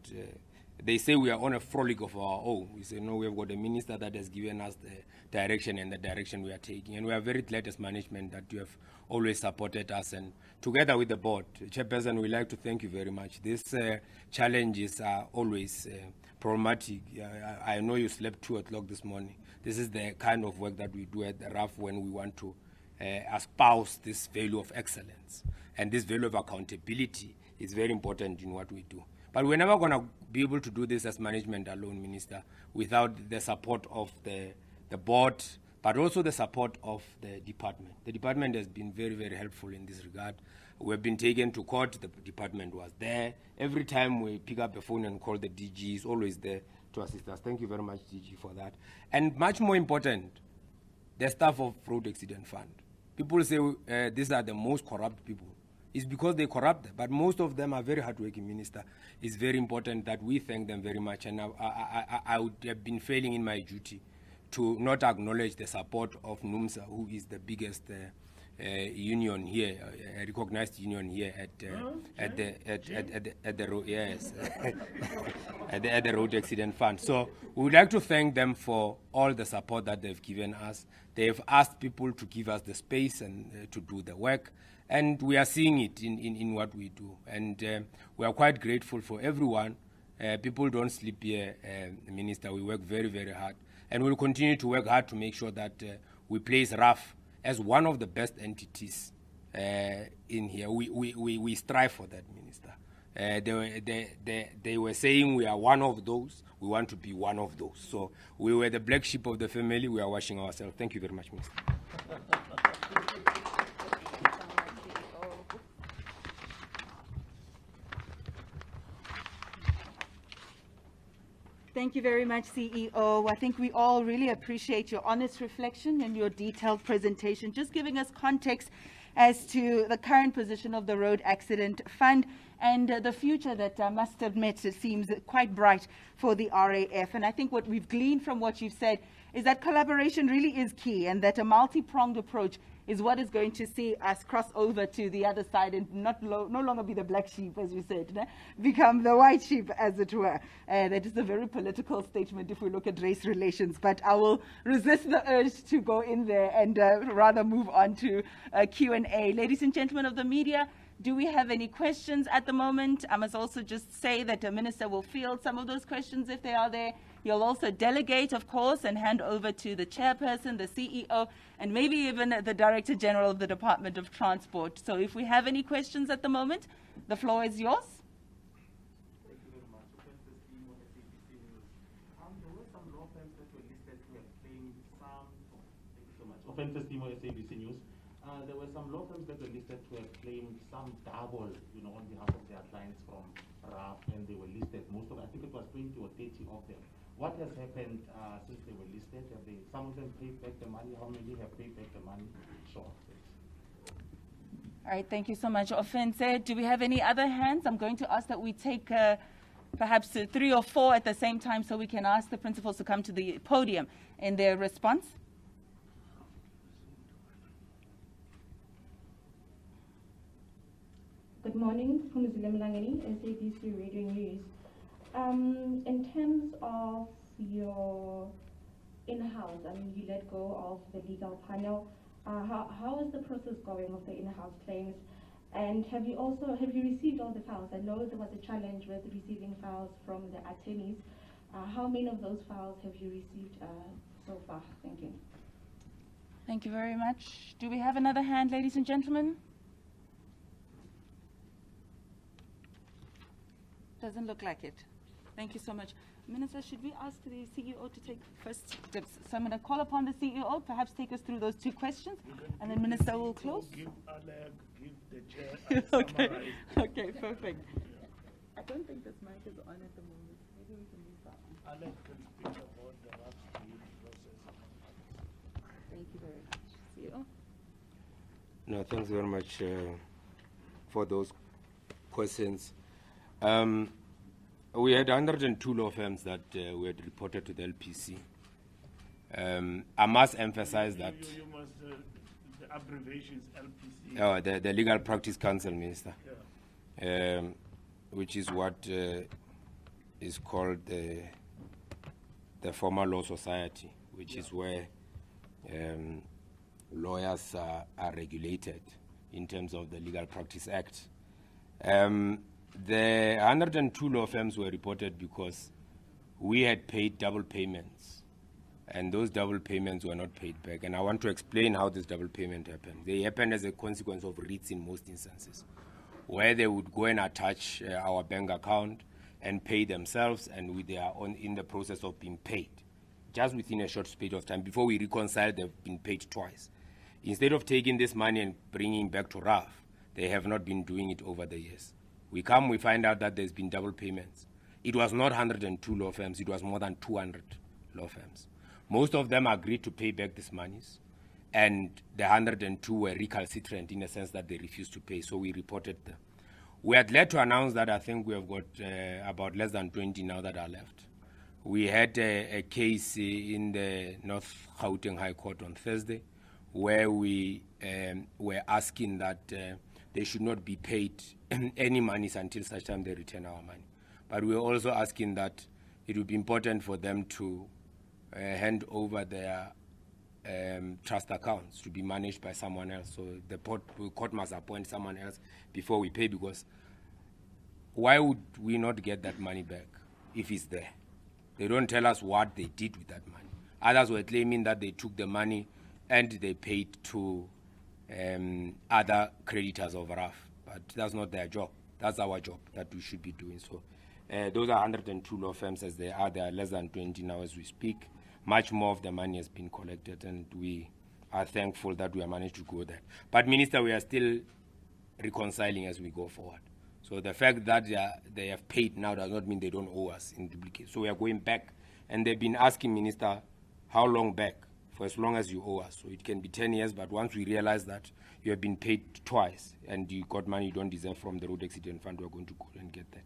they say we are on a frolic of our own. We say, no, we have got a minister that has given us the direction and the direction we are taking. And we are very glad as management that you have always supported us. And together with the board, Chairperson, we'd like to thank you very much. These challenges are always problematic. I know you slept 2 o'clock this morning. This is the kind of work that we do at the RAF when we want to espouse this value of excellence. And this value of accountability is very important in what we do. But we're never going to be able to do this as management alone, Minister, without the support of the board, but also the support of the department. The department has been very, very helpful in this regard. We've been taken to court. The department was there. Every time we pick up the phone and call the DG, he's always there to assist us. Thank you very much, DG, for that. And much more important, the staff of Road Accident Fund. People say these are the most corrupt people. It's because they corrupt, but most of them are very hardworking, Minister. It's very important that we thank them very much. And I would have been failing in my duty to not acknowledge the support of NUMSA, who is the biggest union here, a recognized union here at the road, yes, at the Road Accident Fund. So we would like to thank them for all the support that they've given us. They've asked people to give us the space and to do the work. And we are seeing it in what we do. And we are quite grateful for everyone. People don't sleep here, Minister. We work very, very hard. And we'll continue to work hard to make sure that we place RAF as one of the best entities in here. We strive for that, Minister. They were saying we are one of those. We want to be one of those. So we were the black sheep of the family. We are washing ourselves. Thank you very much, Minister. Thank you very much, CEO. I think we all really appreciate your honest reflection and your detailed presentation, just giving us context as to the current position of the Road Accident Fund and the future that I must admit it seems quite bright for the RAF. And I think what we've gleaned from what you've said is that collaboration really is key, and that a multi-pronged approach is what is going to see us cross over to the other side and no longer be the black sheep, as you said, become the white sheep, as it were. That is a very political statement if we look at race relations, but I will resist the urge to go in there and rather move on to Q&A. Ladies and gentlemen of the media, do we have any questions at the moment? I must also just say that the Minister will field some of those questions if they are there. He'll also delegate, of course, and hand over to the chairperson, the CEO, and maybe even the Director General of the Department of Transport. So if we have any questions at the moment, the floor is yours. Thank you very much. There were some law firms that were listed who have claimed some. Thank you so much. Offenses team of SABC News. There were some law firms that were listed who have claimed some double, on behalf of their clients from RAF, and they were listed. Most of, I think it was 20 or 30 of them. What has happened since they were listed? Have they, some of them paid back the money? How many have paid back the money? Sure. All right, thank you so much. Offense, do we have any other hands? I'm going to ask that we take perhaps 3 or 4 at the same time so we can ask the principals to come to the podium in their response. Good morning, Fikile Mbalula, SABC Radio News. In terms of your in-house. I mean, you let go of the legal panel. How is the process going of the in-house claims? And have you received all the files? I know there was a challenge with receiving files from the attorneys. How many of those files have you received so far? Thank you. Thank you very much. Do we have another hand, ladies and gentlemen? Doesn't look like it. Thank you so much. Minister, should we ask the CEO to take first steps? So I'm going to call upon the CEO, perhaps take us through those two questions, and then Minister will close. Give Alec, give the chair. Okay. Summarize. Okay, perfect. I don't think this mic is on at the moment. Maybe we can use that one. Alec can speak about the RAF process. Thank you very much. CEO? No, thanks very much for those questions. We had 102 law firms that we had reported to the LPC. I must emphasize that You must, the abbreviation is LPC. the Legal Practice Council, Minister, Yeah. which is what is called the Formal Law Society, which is where lawyers are regulated in terms of the Legal Practice Act. The 102 law firms were reported because we had paid double payments, and those double payments were not paid back. And I want to explain how this double payment happened. They happened as a consequence of REITs in most instances, where they would go and attach our bank account and pay themselves, and they are in the process of being paid. Just within a short space of time, before we reconcile, they've been paid twice. Instead of taking this money and bringing back to RAF, they have not been doing it over the years. We find out that there's been double payments. It was not 102 law firms, it was more than 200 law firms. Most of them agreed to pay back these monies, and the 102 were recalcitrant in the sense that they refused to pay, so we reported them. We are glad to announce that I think we have got about less than 20 now that are left. We had a case in the North Gauteng High Court on Thursday where we were asking that they should not be paid any monies until such time they return our money. But we are also asking that it would be important for them to hand over their trust accounts to be managed by someone else. So the court must appoint someone else before we pay, because why would we not get that money back if it's there? They don't tell us what they did with that money. Others were claiming that they took the money and they paid to other creditors of RAF, but that's not their job. That's our job that we should be doing. So those are 102 law firms as they are. There are less than 20 now as we speak. Much more of the money has been collected, and we are thankful that we have managed to go there. But Minister, we are still reconciling as we go forward. So the fact that they have paid now does not mean they don't owe us in duplicate. So we are going back, and they've been asking, Minister, how long back? For as long as you owe us. So it can be 10 years, but once we realize that you have been paid twice and you got money you don't deserve from the Road Accident Fund, we're going to go and get that.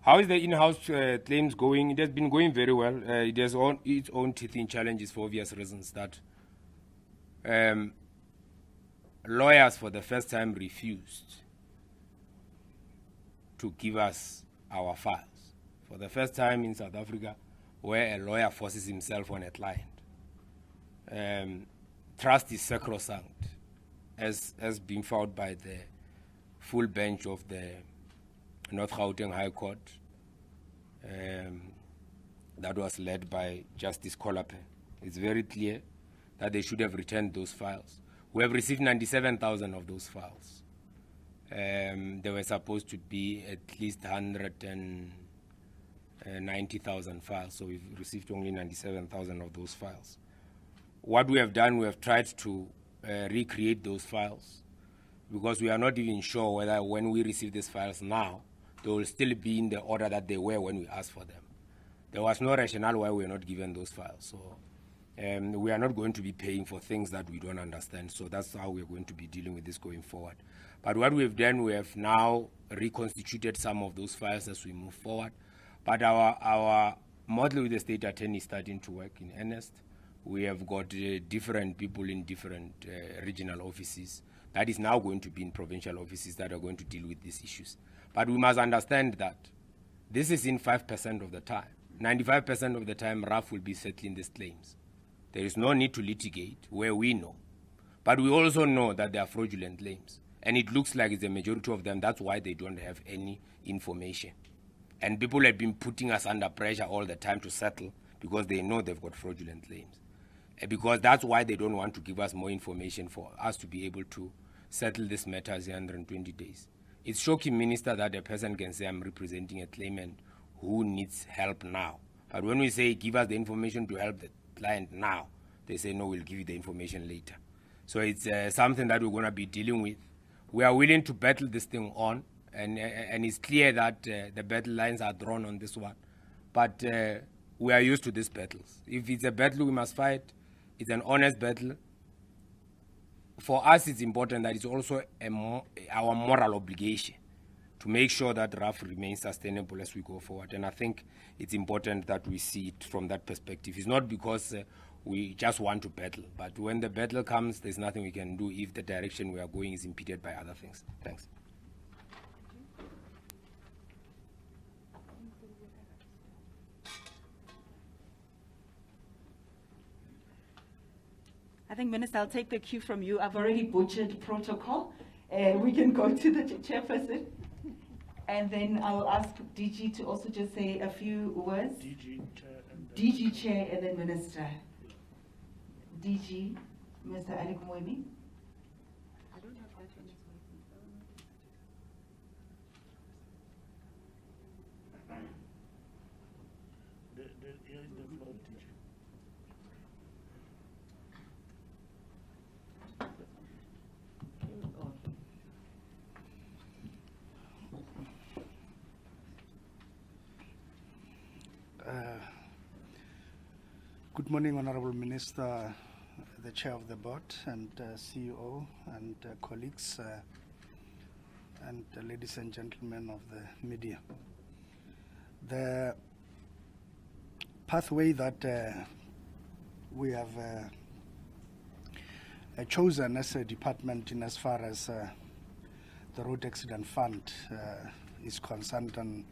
How is the in-house claims going? It has been going very well. It has its own teething challenges for obvious reasons that lawyers for the first time refused to give us our files. For the first time in South Africa, where a lawyer forces himself on a client. Trust is sacrosanct, as being found by the full bench of the North Gauteng High Court that was led by Justice Kolape. It's very clear that they should have returned those files. We have received 97,000 of those files. There were supposed to be at least 190,000 files, so we've received only 97,000 of those files. What we have done, we have tried to recreate those files, because we are not even sure whether when we receive these files now, they will still be in the order that they were when we asked for them. There was no rationale why we are not given those files. So we are not going to be paying for things that we don't understand. So that's how we're going to be dealing with this going forward. But what we've done, we have now reconstituted some of those files as we move forward. But our model with the state attorney is starting to work in earnest. We have got different people in different regional offices that is now going to be in provincial offices that are going to deal with these issues. But we must understand that this is in 5% of the time. 95% of the time, RAF will be settling these claims. There is no need to litigate where we know. But we also know that there are fraudulent claims. And it looks like it's a majority of them. That's why they don't have any information. And people have been putting us under pressure all the time to settle because they know they've got fraudulent claims. And because that's why they don't want to give us more information for us to be able to settle this matter in 120 days. It's shocking, Minister, that a person can say, I'm representing a claimant who needs help now. But when we say, give us the information to help the client now, they say, no, we'll give you the information later. So it's something that we're going to be dealing with. We are willing to battle this thing on, and it's clear that the battle lines are drawn on this one. But we are used to these battles. If it's a battle we must fight, it's an honest battle. For us, it's important that it's also our moral obligation to make sure that RAF remains sustainable as we go forward. And I think it's important that we see it from that perspective. It's not because we just want to battle, but when the battle comes, there's nothing we can do if the direction we are going is impeded by other things. Thanks. I think, Minister, I'll take the cue from you. I've already butchered protocol. We can go to the chairperson. And then I'll ask DG to also just say a few words. DG Chair and then Minister. DG, Mr. Alec Moemi. I don't have that one. Good morning, Honorable Minister, the Chair of the Board, and CEO, and colleagues, and ladies and gentlemen of the media. The pathway that we have chosen as a department in as far as the Road Accident Fund is concerned, and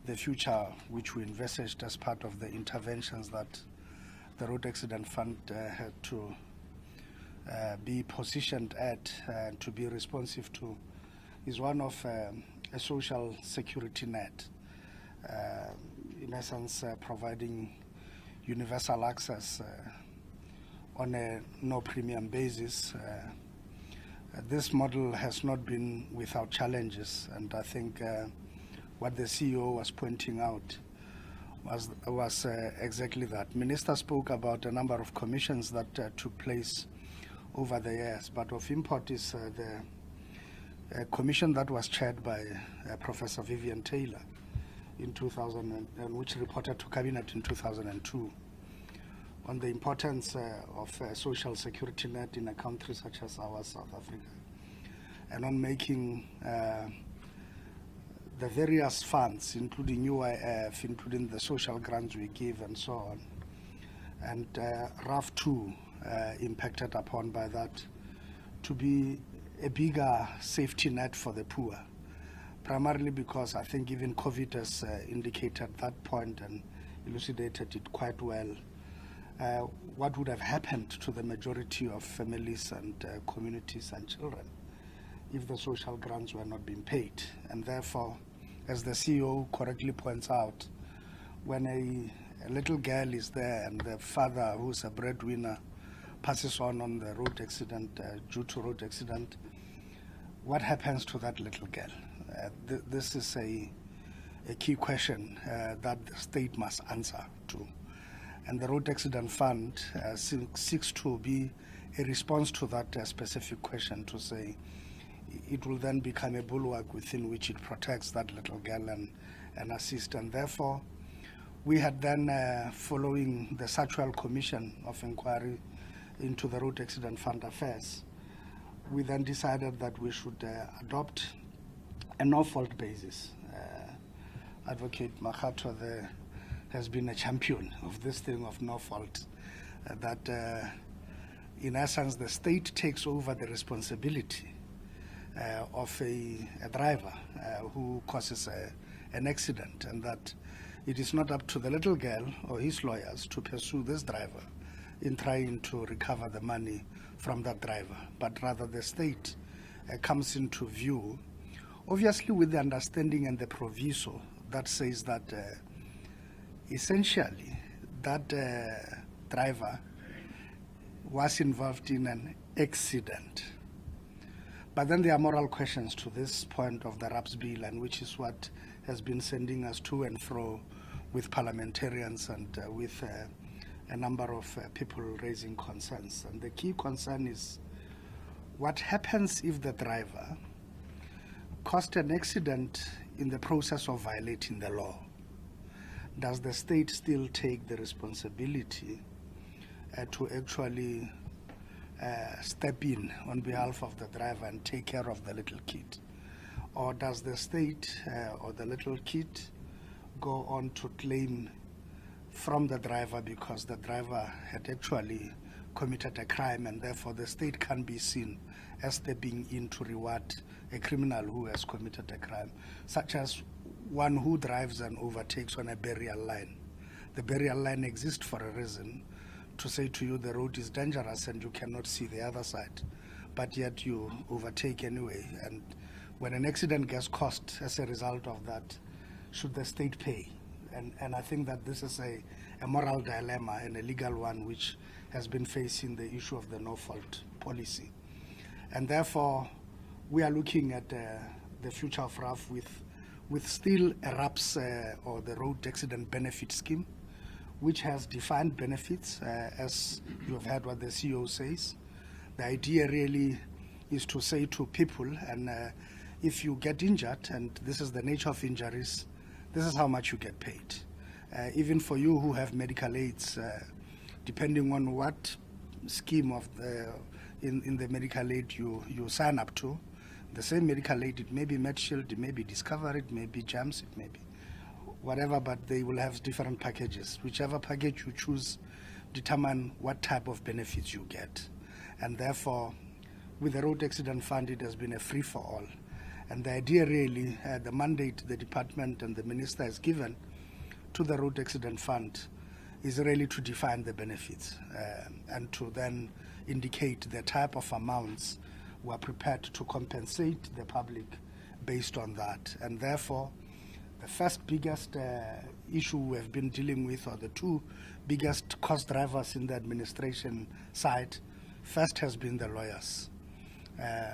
the future which we envisaged as part of the interventions that the Road Accident Fund had to be positioned at and to be responsive to, is one of a social security net, in essence providing universal access on a no premium basis. This model has not been without challenges, and I think what the CEO was pointing out was exactly that. Minister spoke about a number of commissions that took place over the years, but of import is the commission that was chaired by Professor Vivian Taylor in 2000, and which reported to Cabinet in 2002 on the importance of a social security net in a country such as ours, South Africa, and on making the various funds, including UIF, including the social grants we give and so on, and RAF 2 impacted upon by that, to be a bigger safety net for the poor, primarily because I think even COVID has indicated that point and elucidated it quite well. What would have happened to the majority of families and communities and children if the social grants were not being paid? And therefore, as the CEO correctly points out, when a little girl is there and the father, who's a breadwinner, passes on the road accident, due to road accident, what happens to that little girl? This is a key question that the state must answer to. And the Road Accident Fund seeks to be a response to that specific question, to say it will then become a bulwark within which it protects that little girl and assists. And therefore, we had then, following the Sexual Commission of Inquiry into the Road Accident Fund affairs, we then decided that we should adopt a no-fault basis. Advocate Makhato has been a champion of this thing of no fault, that in essence the state takes over the responsibility of a driver who causes an accident, and that it is not up to the little girl or his lawyers to pursue this driver in trying to recover the money from that driver, but rather the state comes into view, obviously with the understanding and the proviso that says that essentially that driver was involved in an accident. But then there are moral questions to this point of the RAPS bill, and which is what has been sending us to and fro with parliamentarians and with a number of people raising concerns. And the key concern is what happens if the driver caused an accident in the process of violating the law? Does the state still take the responsibility to actually step in on behalf of the driver and take care of the little kid? Or does the state or the little kid go on to claim from the driver because the driver had actually committed a crime, and therefore the state can be seen as stepping in to reward a criminal who has committed a crime, such as one who drives and overtakes on a burial line. The burial line exists for a reason, to say to you the road is dangerous and you cannot see the other side, but yet you overtake anyway. And when an accident gets caused as a result of that, should the state pay? And I think that this is a moral dilemma and a legal one which has been facing the issue of the no-fault policy. And therefore, we are looking at the future of RAF with still a RAPS or the Road Accident Benefit Scheme, which has defined benefits, as you have heard what the CEO says. The idea really is to say to people, and if you get injured, and this is the nature of injuries, this is how much you get paid. Even for you who have medical aids, depending on what scheme of in the medical aid you sign up to, the same medical aid, it may be MedShield, it may be Discover, it may be JAMS, it may be whatever, but they will have different packages. Whichever package you choose determine what type of benefits you get. And therefore, with the Road Accident Fund, it has been a free-for-all. And the idea really, the mandate the department and the minister has given to the Road Accident Fund is really to define the benefits and to then indicate the type of amounts we are prepared to compensate the public based on that. And therefore, the first biggest issue we have been dealing with, or the two biggest cost drivers in the administration side, first has been the lawyers.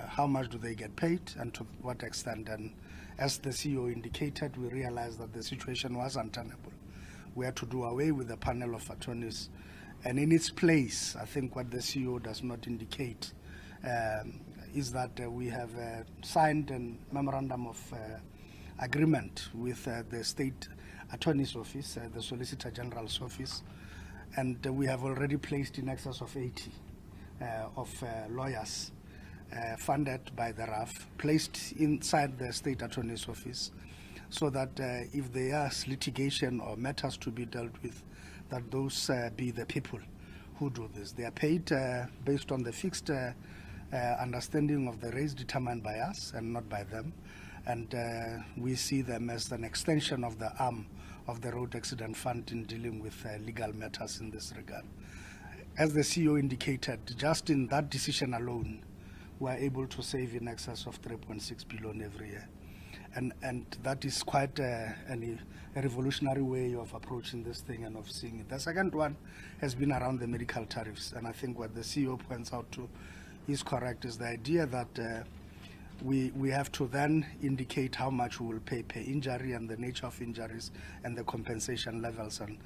How much do they get paid and to what extent? And as the CEO indicated, we realized that the situation was untenable. We had to do away with the panel of attorneys. And in its place, I think what the CEO does not indicate is that we have signed a memorandum of agreement with the State Attorney's Office, the Solicitor General's Office, and we have already placed in excess of 80 of lawyers funded by the RAF, placed inside the State Attorney's Office, so that if there is litigation or matters to be dealt with, that those be the people who do this. They are paid based on the fixed understanding of the rates determined by us and not by them. And we see them as an extension of the arm of the Road Accident Fund in dealing with legal matters in this regard. As the CEO indicated, just in that decision alone, we are able to save in excess of 3.6 billion every year. And that is quite a revolutionary way of approaching this thing and of seeing it. The second one has been around the medical tariffs. And I think what the CEO points out to is correct, is the idea that we have to then indicate how much we will pay per injury and the nature of injuries and the compensation levels. And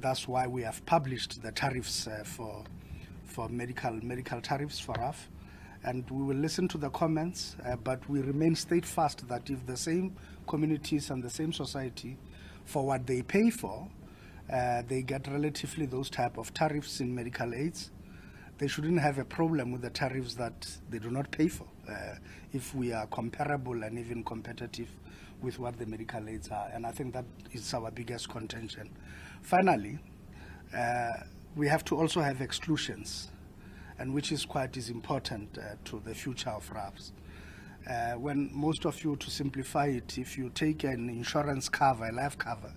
that's why we have published the tariffs for medical tariffs for RAF. And we will listen to the comments, but we remain steadfast that if the same communities and the same society, for what they pay for, they get relatively those type of tariffs in medical aids, they shouldn't have a problem with the tariffs that they do not pay for, if we are comparable and even competitive with what the medical aids are. And I think that is our biggest contention. Finally, we have to also have exclusions, and which is quite important to the future of RAFs. When most of you, to simplify it, if you take an insurance cover, a life cover,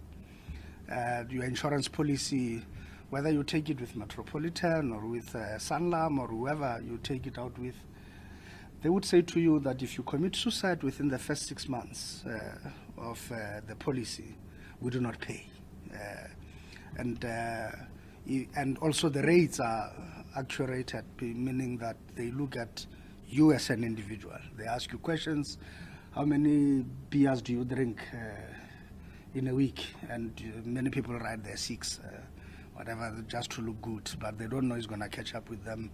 your insurance policy, whether you take it with Metropolitan or with Sanlam or whoever you take it out with, they would say to you that if you commit suicide within the first 6 months of the policy, we do not pay. And also the rates are accurate, meaning that they look at you as an individual. They ask you questions. How many beers do you drink in a week? And many people write their 6, whatever, just to look good, but they don't know it's going to catch up with them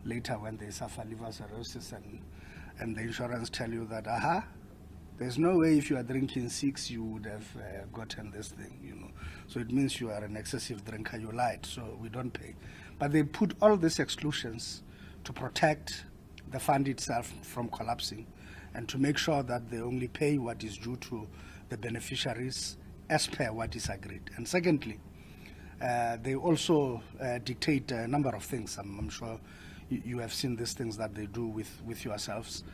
later when they suffer liver cirrhosis, and the insurance tell you that, there's no way if you are drinking 6 you would have gotten this thing, you know. So it means you are an excessive drinker, you lied, so we don't pay. But they put all these exclusions to protect the fund itself from collapsing and to make sure that they only pay what is due to the beneficiaries as per what is agreed. And secondly, they also dictate a number of things. I'm sure you have seen these things that they do with yourselves.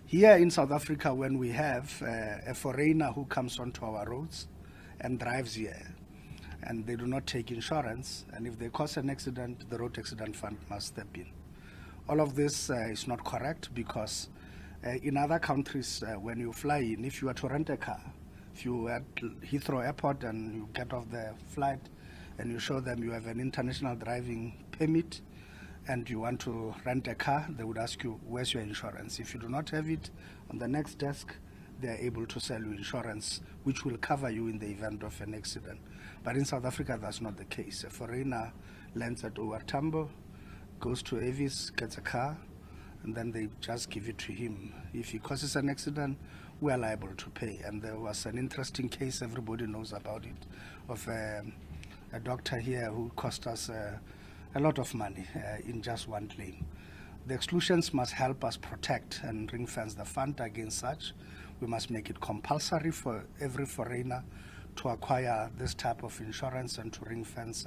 Here in South Africa, when we have a foreigner who comes onto our roads and drives here, and they do not take insurance, and if they cause an accident, the road accident fund must step in. All of this is not correct, because in other countries, when you fly in, if you are to rent a car, if you are at Heathrow Airport and you get off the flight and you show them you have an international driving permit, and you want to rent a car, they would ask you, where's your insurance? If you do not have it, on the next desk, they are able to sell you insurance, which will cover you in the event of an accident. But in South Africa, that's not the case. A foreigner lands at OR Tambo, goes to Avis, gets a car, and then they just give it to him. If he causes an accident, we are liable to pay. And there was an interesting case, everybody knows about it, of a doctor here who cost us a lot of money in just one claim. The exclusions must help us protect and ring-fence the fund against such. We must make it compulsory for every foreigner to acquire this type of insurance and to ring-fence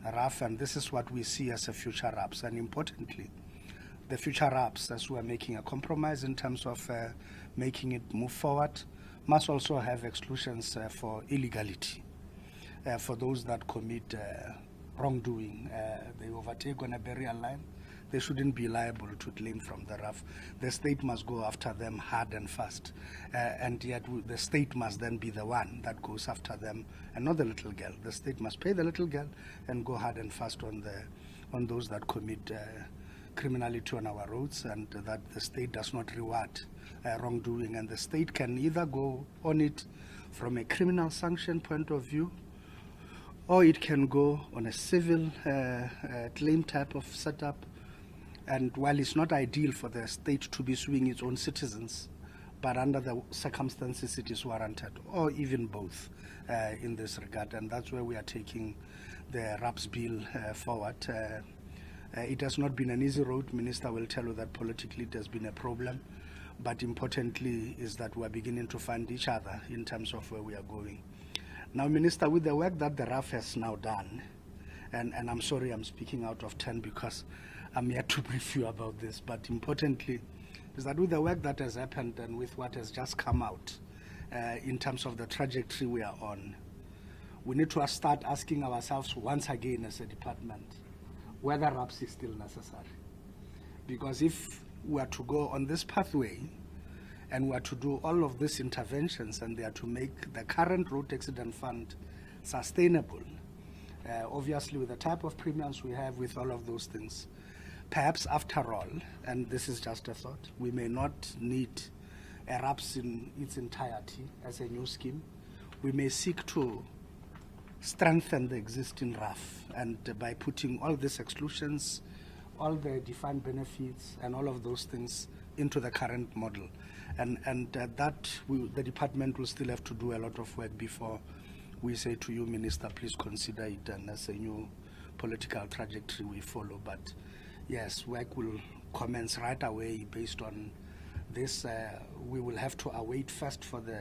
RAF, and this is what we see as a future RAPs. And importantly, the future RAPs, as we are making a compromise in terms of making it move forward, must also have exclusions for illegality, for those that commit wrongdoing. They overtake on a burial line, they shouldn't be liable to claim from the RAF. The state must go after them hard and fast, and yet the state must then be the one that goes after them, and not the little girl. The state must pay the little girl and go hard and fast on those that commit criminality on our roads, and that the state does not reward wrongdoing. And the state can either go on it from a criminal sanction point of view, or it can go on a civil claim type of setup. And while it's not ideal for the state to be suing its own citizens, but under the circumstances it is warranted, or even both in this regard. And that's where we are taking the RAPS bill forward. It has not been an easy road. Minister will tell you that politically it has been a problem, but importantly is that we are beginning to find each other in terms of where we are going. Now, Minister, with the work that the RAF has now done, and I'm sorry I'm speaking out of turn because I'm here to brief you about this, but importantly is that with the work that has happened and with what has just come out in terms of the trajectory we are on, we need to start asking ourselves once again as a department whether RAPS is still necessary. Because if we are to go on this pathway and we are to do all of these interventions and they are to make the current road accident fund sustainable, obviously with the type of premiums we have with all of those things, perhaps after all, and this is just a thought, we may not need a RAPS in its entirety as a new scheme. We may seek to strengthen the existing RAF, and by putting all these exclusions, all the defined benefits and all of those things into the current model. And the department will still have to do a lot of work before we say to you, Minister, please consider it, and as a new political trajectory we follow. But yes, work will commence right away based on this. We will have to await first for the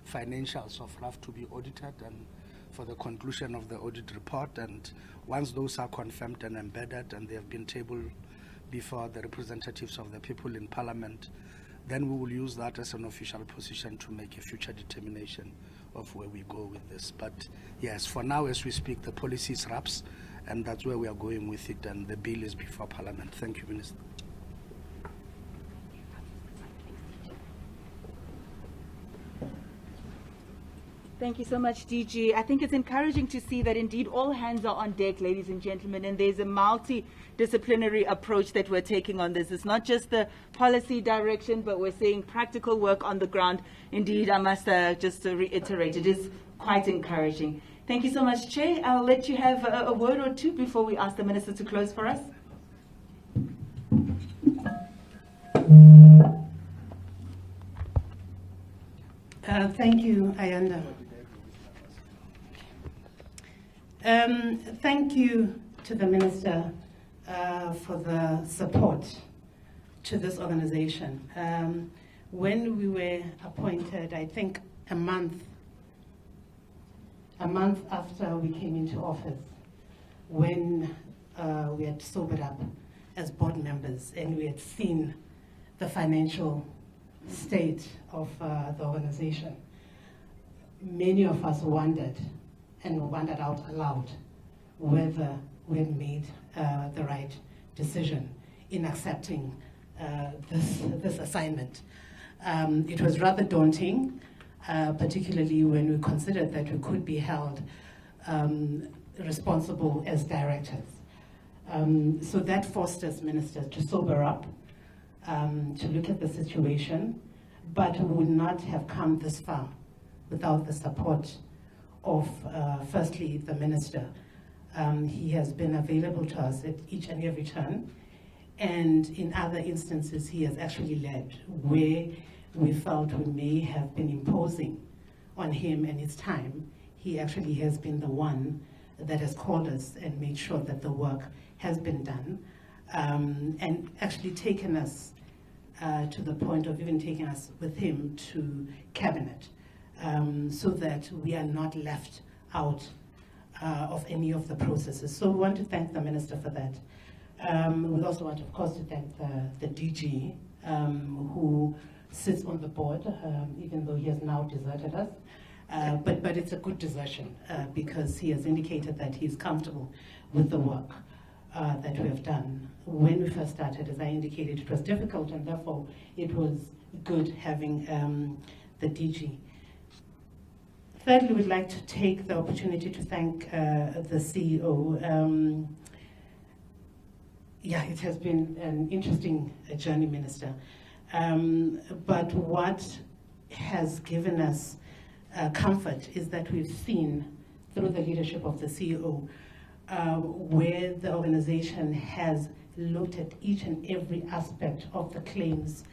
financials of RAF to be audited and for the conclusion of the audit report. And once those are confirmed and embedded and they have been tabled before the representatives of the people in Parliament, then we will use that as an official position to make a future determination of where we go with this. But yes, for now, as we speak, the policy is RAPs, and that's where we are going with it, and the bill is before Parliament. Thank you, Minister. Thank you so much, DG. I think it's encouraging to see that indeed all hands are on deck, ladies and gentlemen, and there's a multidisciplinary approach that we're taking on this. It's not just the policy direction, but we're seeing practical work on the ground. Indeed, I must just reiterate, it is quite encouraging. Thank you so much, Chair. I'll let you have a word or two before we ask the Minister to close for us. Thank you, Ayanda. Thank you to the Minister for the support to this organization. When we were appointed, I think a month after we came into office, when we had sobered up as board members and we had seen the financial state of the organization, many of us wondered, and wondered out aloud, whether we had made the right decision in accepting this assignment. It was rather daunting, particularly when we considered that we could be held responsible as directors. So that forced us, Minister, to sober up, to look at the situation, but we would not have come this far without the support of, firstly, the Minister. He has been available to us at each and every turn, and in other instances he has actually led where we felt we may have been imposing on him and his time. He actually has been the one that has called us and made sure that the work has been done, and actually taken us to the point of even taking us with him to cabinet, so that we are not left out of any of the processes. So we want to thank the Minister for that. We also want, of course, to thank the DG, who sits on the board, even though he has now deserted us. But it's a good desertion, because he has indicated that he's comfortable with the work that we have done. When we first started, as I indicated, it was difficult, and therefore it was good having the DG. Thirdly, we'd like to take the opportunity to thank the CEO. Yeah, it has been an interesting journey, Minister. But what has given us comfort is that we've seen, through the leadership of the CEO, where the organization has looked at each and every aspect of the claims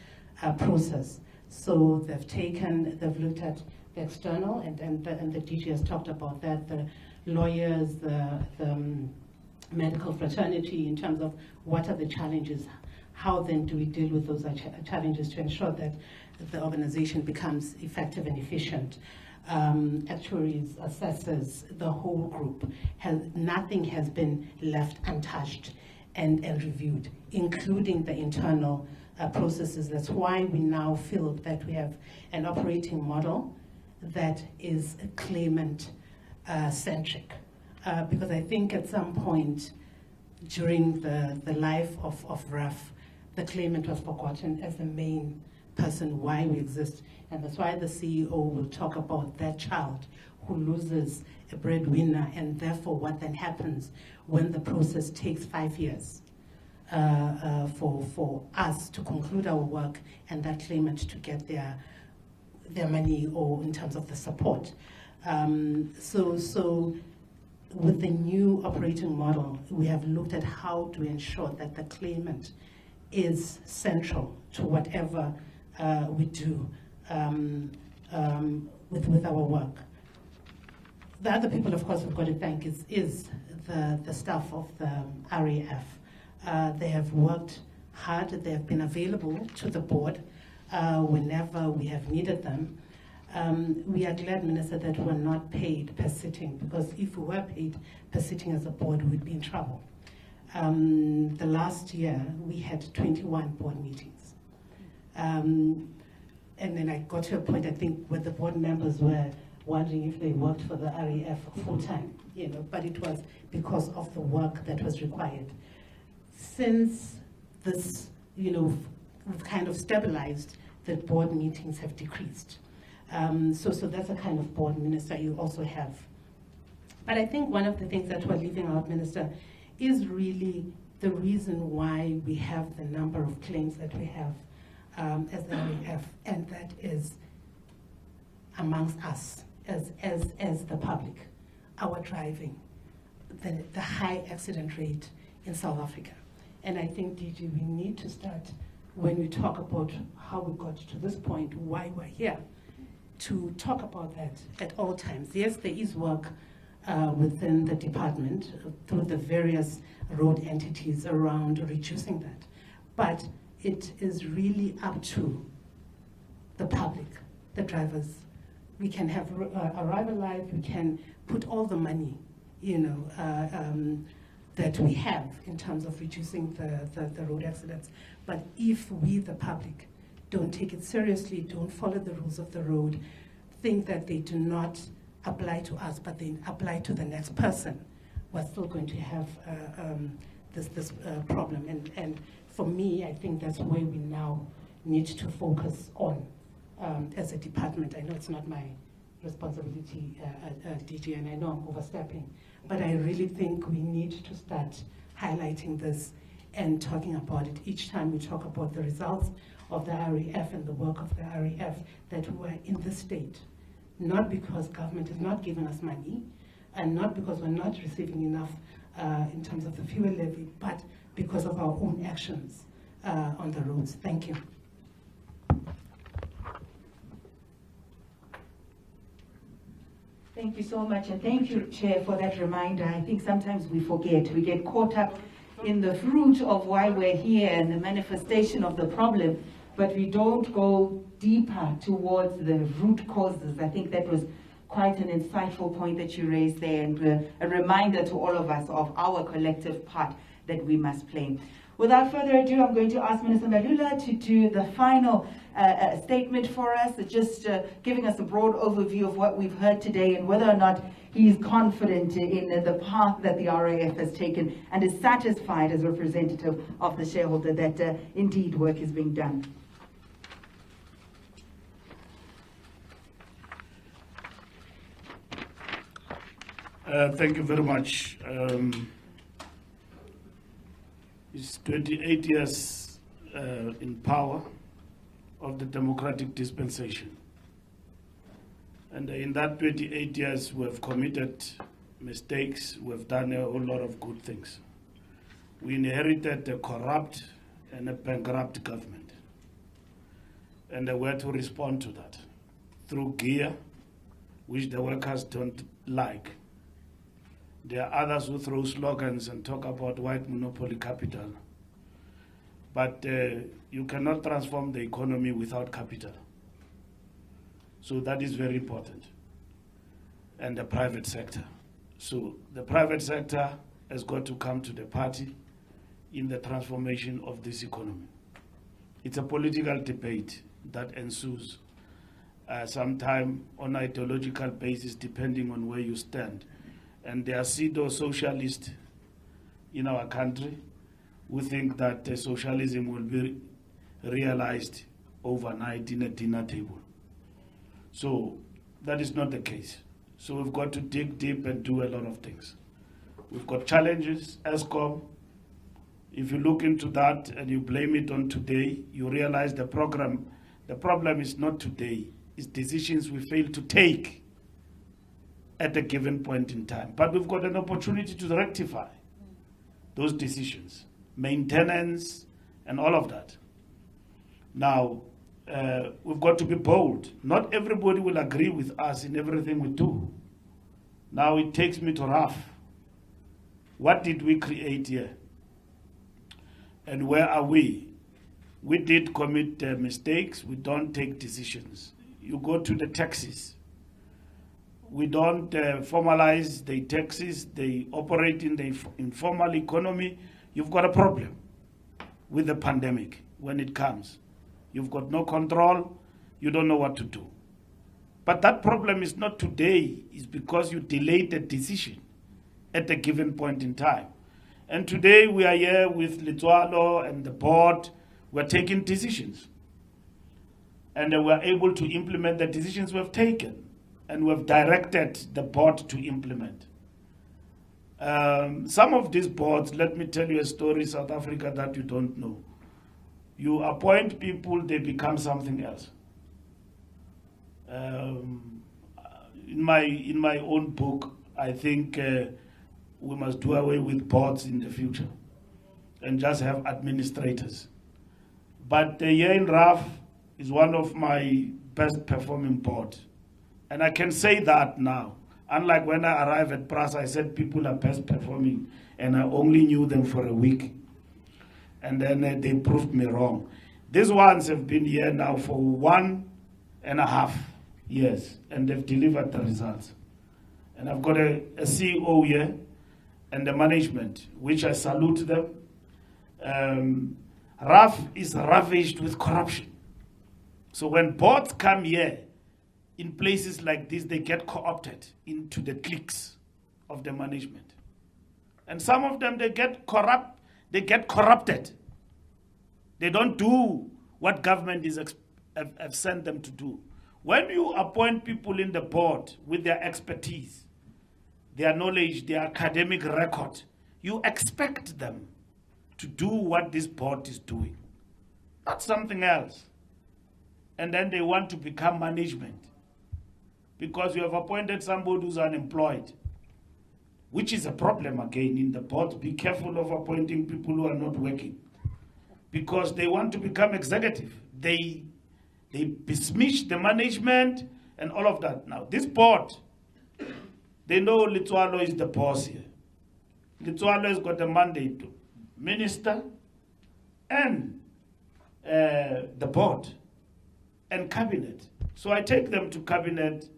process. So they've looked at the external, and the DG has talked about that, the lawyers, the medical fraternity, in terms of what are the challenges, how then do we deal with those challenges to ensure that the organization becomes effective and efficient. Actuaries, assessors, the whole group, nothing has been left untouched and reviewed, including the internal processes. That's why we now feel that we have an operating model that is claimant-centric. Because I think at some point during the life of RAF, the claimant was forgotten as the main person why we exist. And that's why the CEO will talk about that child who loses a breadwinner, and therefore what then happens when the process takes 5 years for us to conclude our work and that claimant to get their money, or in terms of the support. So with the new operating model, we have looked at how to ensure that the claimant is central to whatever we do with our work. The other people, of course, we've got to thank is the staff of the RAF. They have worked hard. They have been available to the board whenever we have needed them. We are glad, Minister, that we're not paid per sitting, because if we were paid per sitting as a board, we'd be in trouble. The last year, we had 21 board meetings. And then I got to a point, I think, where the board members were wondering if they worked for the RAF full time, but it was because of the work that was required. Since this, we've kind of stabilized, the board meetings have decreased. So that's a kind of board minister you also have. But I think one of the things that we're leaving out, Minister, is really the reason why we have the number of claims that we have as the RAF, and that is amongst us as the public, our driving, the high accident rate in South Africa. And I think, DG, we need to start, when we talk about how we got to this point, why we're here, to talk about that at all times. Yes, there is work within the department through the various road entities around reducing that. But it is really up to the public, the drivers. We can have Arrival Live, we can put all the money, that we have in terms of reducing the road accidents. But if we, the public, don't take it seriously, don't follow the rules of the road, think that they do not apply to us, but they apply to the next person, we're still going to have this problem. And for me, I think that's where we now need to focus on as a department. I know it's not my responsibility, DG, and I know I'm overstepping, but I really think we need to start highlighting this and talking about it each time we talk about the results of the RAF and the work of the RAF, that we're in this state, not because government is not giving us money, and not because we're not receiving enough in terms of the fuel levy, but because of our own actions on the roads. Thank you. Thank you so much, and thank you, Chair, for that reminder. I think sometimes we forget. We get caught up in the fruit of why we're here and the manifestation of the problem, but we don't go deeper towards the root causes. I think that was quite an insightful point that you raised there, and a reminder to all of us of our collective part that we must play. Without further ado, I'm going to ask Minister Mbalula to do the final statement for us, just giving us a broad overview of what we've heard today and whether or not he's confident in the path that the RAF has taken and is satisfied as a representative of the shareholder that indeed work is being done. Thank you very much. It's 28 years in power of the democratic dispensation. And in that 28 years, we have committed mistakes. We have done a whole lot of good things. We inherited a corrupt and a bankrupt government. And we had to respond to that through gear, which the workers don't like. There are others who throw slogans and talk about white monopoly capital. But you cannot transform the economy without capital. So that is very important. And the private sector. So the private sector has got to come to the party in the transformation of this economy. It's a political debate that ensues sometime on an ideological basis, depending on where you stand. And there are pseudo-socialists in our country who think that socialism will be realized overnight in a dinner table. So that is not the case. So we've got to dig deep and do a lot of things. We've got challenges, ESCOM. If you look into that and you blame it on today, you realize the problem is not today, it's decisions we fail to take at a given point in time. But we've got an opportunity to rectify those decisions, maintenance, and all of that. Now, we've got to be bold. Not everybody will agree with us in everything we do. Now it takes me to RAF. What did we create here? And where are we? We did commit mistakes. We don't take decisions. You go to the taxis. We don't formalize the taxis. They operate in the informal economy. You've got a problem with the pandemic when it comes. you've got no control, you don't know what to do. But that problem is not today, it's because you delayed the decision at a given point in time. And today we are here with Letswalo and the board, we're taking decisions. And we're able to implement the decisions we've taken, and we've directed the board to implement. Some of these boards, let me tell you a story, South Africa, that you don't know. You appoint people, they become something else. In my own book, I think we must do away with boards in the future and just have administrators. But here in RAF is one of my best performing boards. And I can say that now. Unlike when I arrived at PRAS, I said people are best performing, and I only knew them for a week. And then they proved me wrong. These ones have been here now for 1.5 years, and they've delivered the results. And I've got a CEO here and the management, which I salute them. RAF is ravished with corruption. So when boards come here, in places like this, they get co-opted into the cliques of the management. And some of them, they get corrupted. They don't do what government have sent them to do. When you appoint people in the board with their expertise, their knowledge, their academic record, you expect them to do what this board is doing, not something else. And then they want to become management because you have appointed somebody who's unemployed, which is a problem again in the board. Be careful of appointing people who are not working because they want to become executive. They besmirch the management and all of that. Now, this board, they know Letswalo is the boss here. Letswalo has got a mandate to minister and the board and cabinet. So I take them to cabinet,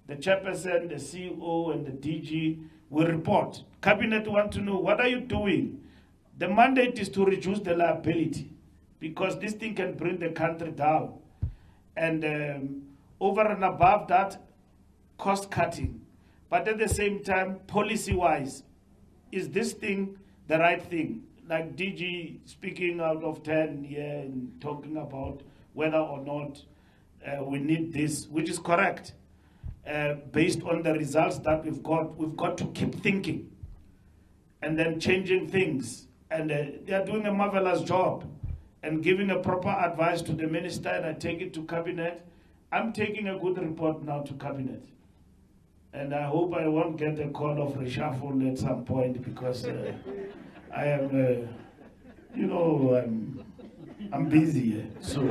the chairperson, the CEO, and the DG will report. Cabinet want to know, what are you doing? The mandate is to reduce the liability because this thing can bring the country down. And over and above that, cost cutting. But at the same time, policy-wise, is this thing the right thing? Like DG speaking out of 10 here and talking about whether or not we need this, which is correct. Based on the results that we've got to keep thinking and then changing things. And they are doing a marvelous job and giving a proper advice to the minister, and I take it to cabinet. I'm taking a good report now to cabinet. And I hope I won't get a call of reshuffle at some point because I am, I'm busy here. So,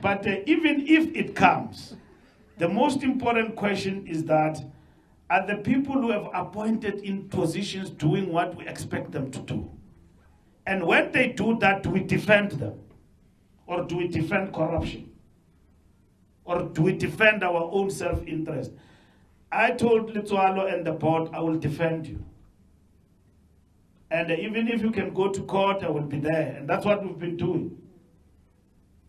but even if it comes, the most important question is that are the people who have appointed in positions doing what we expect them to do? And when they do that, do we defend them? Or do we defend corruption? Or do we defend our own self-interest? I told Letswalo and the board, I will defend you. And even if you can go to court, I will be there. And that's what we've been doing.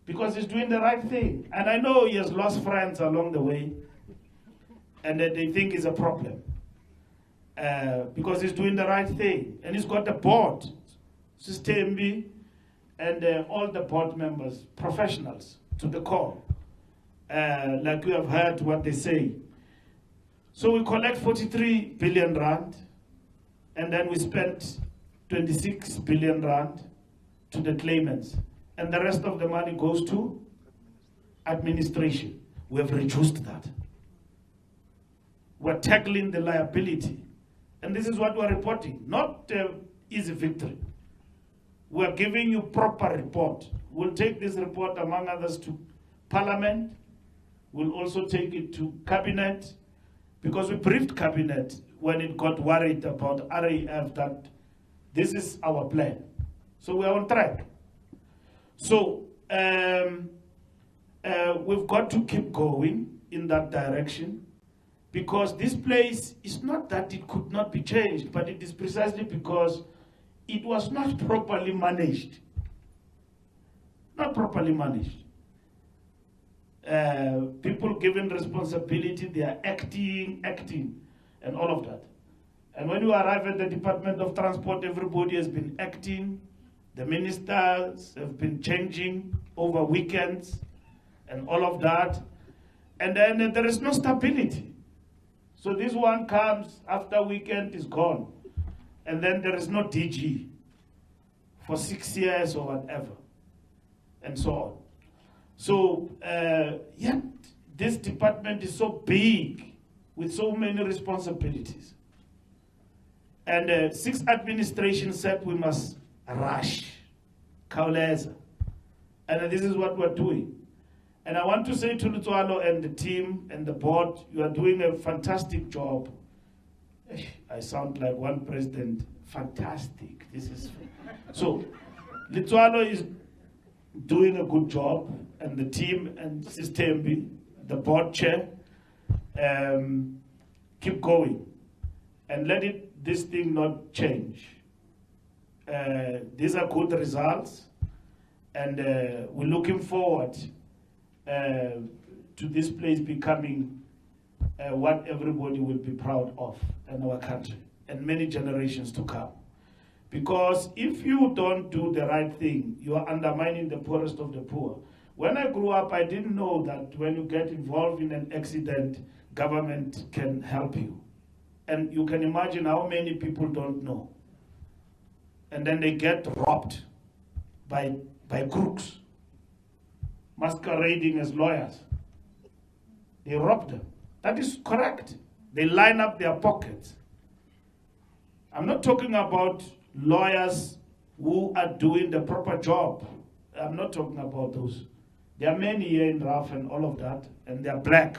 Because he's doing the right thing. And I know he has lost friends along the way. And they think it's a problem. Because he's doing the right thing. And he's got a board, Systembi, and all the board members, professionals to the core. Like you have heard what they say. So we collect 43 billion rand, and then we spent 26 billion rand to the claimants. And the rest of the money goes to administration. We have reduced that. We're tackling the liability. And this is what we're reporting, not easy victory. We're giving you proper report. We'll take this report, among others, to Parliament. We'll also take it to Cabinet, because we briefed Cabinet when it got worried about RAF that this is our plan. So we're on track. So we've got to keep going in that direction, because this place is not that it could not be changed, but it is precisely because it was not properly managed. Not properly managed. People given responsibility, they are acting, and all of that. And when you arrive at the Department of Transport, everybody has been acting. The ministers have been changing over weekends and all of that. And then there is no stability. So this one comes after weekend is gone. And then there is no DG for 6 years or whatever. And so on. So, yet this department is so big with so many responsibilities. And 6 administration said we must rush, khawuleza. And this is what we're doing. And I want to say to Lutwalo and the team and the board, you are doing a fantastic job. I sound like one president, fantastic. This is so Lutwalo is doing a good job, and the team and Sistembi, the board chair, keep going and let this thing not change. These are good results, and we're looking forward to this place becoming what everybody will be proud of in our country and many generations to come. Because if you don't do the right thing, you are undermining the poorest of the poor. When I grew up, I didn't know that when you get involved in an accident, government can help you. And you can imagine how many people don't know. And then they get robbed by crooks, masquerading as lawyers. They rob them. That is correct. They line up their pockets. I'm not talking about lawyers who are doing the proper job. I'm not talking about those. There are many here in RAF and all of that, and they're black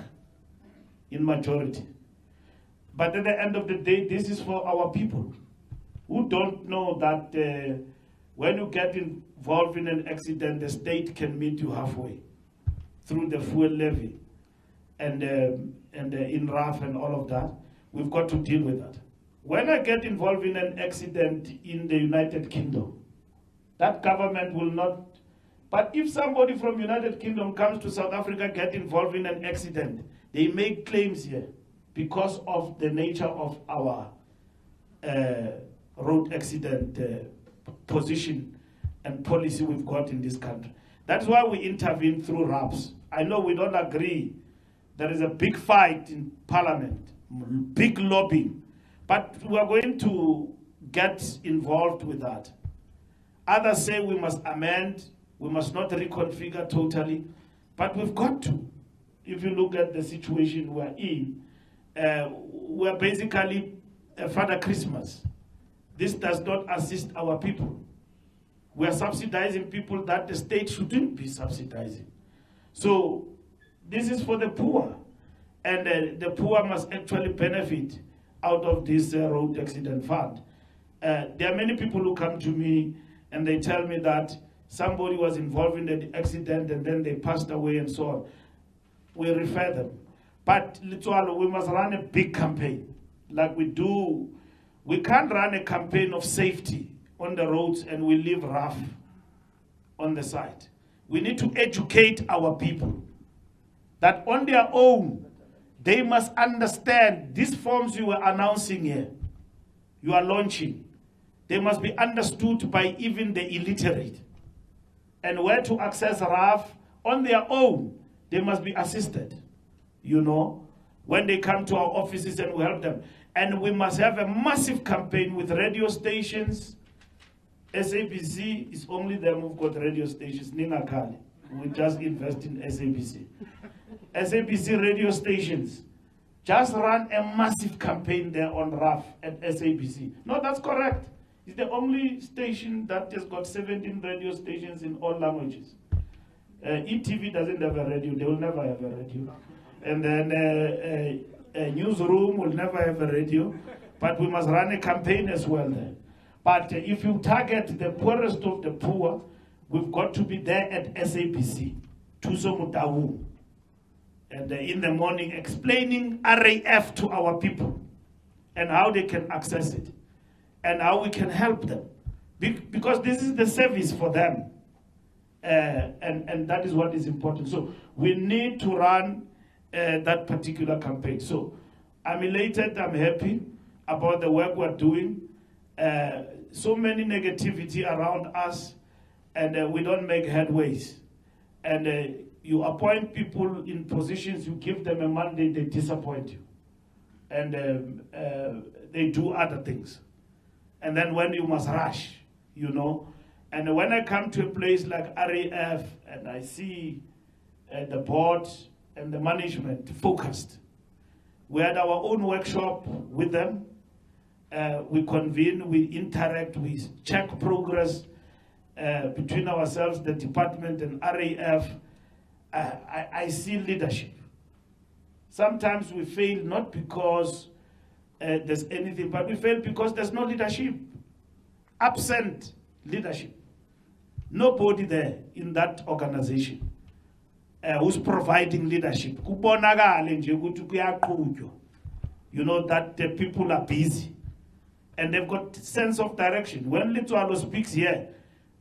in majority. But at the end of the day, this is for our people who don't know that when you get involved in an accident, the state can meet you halfway through the fuel levy and in RAF and all of that. We've got to deal with that. When I get involved in an accident in the United Kingdom, that government will not. But if somebody from United Kingdom comes to South Africa, get involved in an accident, they make claims here because of the nature of our road accident position and policy we've got in this country. That's why we intervene through RAPs. I know we don't agree. There is a big fight in Parliament, big lobbying. But we are going to get involved with that. Others say we must amend, we must not reconfigure totally, but we've got to. If you look at the situation we're in, we're basically Father Christmas. This does not assist our people. We're subsidizing people that the state shouldn't be subsidizing. So this is for the poor, and the poor must actually benefit out of this road accident fund. There are many people who come to me and they tell me that somebody was involved in the accident and then they passed away and so on. We refer them. But Lutwalo, we must run a big campaign like we do. We can't run a campaign of safety on the roads and we leave RAF on the side. We need to educate our people that on their own, they must understand these forms you are announcing here, you are launching. They must be understood by even the illiterate. And where to access RAF on their own, they must be assisted, you know, when they come to our offices and we help them. And we must have a massive campaign with radio stations. SABC is only them who've got radio stations. Nina Kali, we just invest in SABC. SABC radio stations. Just run a massive campaign there on RAF at SABC. No, that's correct. It's the only station that has got 17 radio stations in all languages. ETV doesn't have a radio. They will never have a radio. And then a newsroom will never have a radio. But we must run a campaign as well there. But if you target the poorest of the poor, we've got to be there at SABC. Tuso Mutawu. And in the morning explaining RAF to our people and how they can access it and how we can help them. because this is the service for them. And that is what is important. So we need to run that particular campaign. So I'm elated, I'm happy about the work we're doing. So many negativity around us, and we don't make headways. And you appoint people in positions, you give them a mandate, they disappoint you. And they do other things. And then when you must rush, you know. And when I come to a place like RAF and I see the board and the management focused, we had our own workshop with them. We convene, we interact, we check progress between ourselves, the department and RAF. I see leadership. Sometimes we fail not because there's anything, but we fail because there's no leadership. Absent leadership. Nobody there in that organization who's providing leadership. You know that the people are busy and they've got sense of direction. When Litwalo speaks here,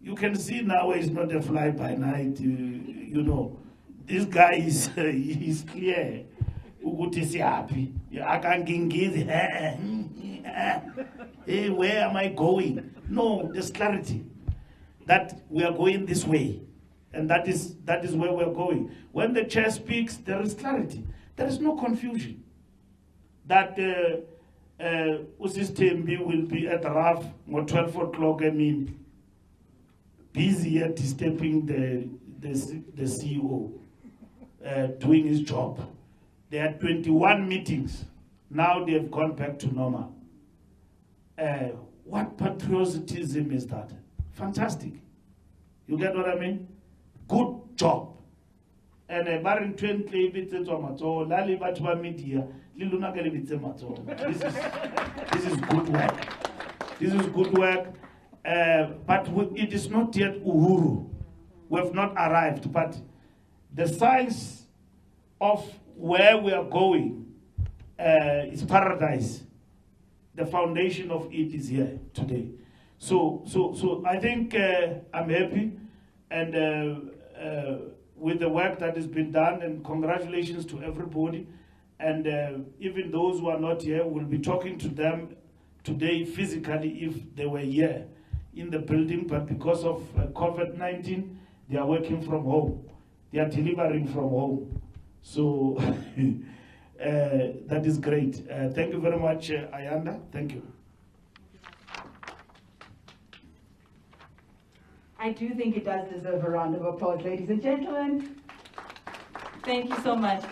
you can see now he's not a fly-by-night, you know. This guy is he's clear. Uguti is happy. I can't get hey, where am I going? No, there's clarity that we are going this way, and that is where we're going. When the chair speaks, there is clarity. There is no confusion. That Usis Tembi will be at RAF at 12 o'clock. I mean, busy at disturbing the CEO, doing his job. They had 21 meetings. Now they have gone back to normal. What patriotism is that? Fantastic. You get what I mean? Good job. And Baron 20 Lali Batwa media, this is good work. This is good work. But it is not yet Uhuru. We have not arrived. But the science of where we are going is paradise. The foundation of it is here today. So I think I'm happy and with the work that has been done, and congratulations to everybody. And even those who are not here, we'll be talking to them today physically if they were here in the building, but because of COVID-19, they are working from home. They are delivering from home. So that is great. Thank you very much, Ayanda. Thank you. I do think it does deserve a round of applause, ladies and gentlemen. Thank you so much.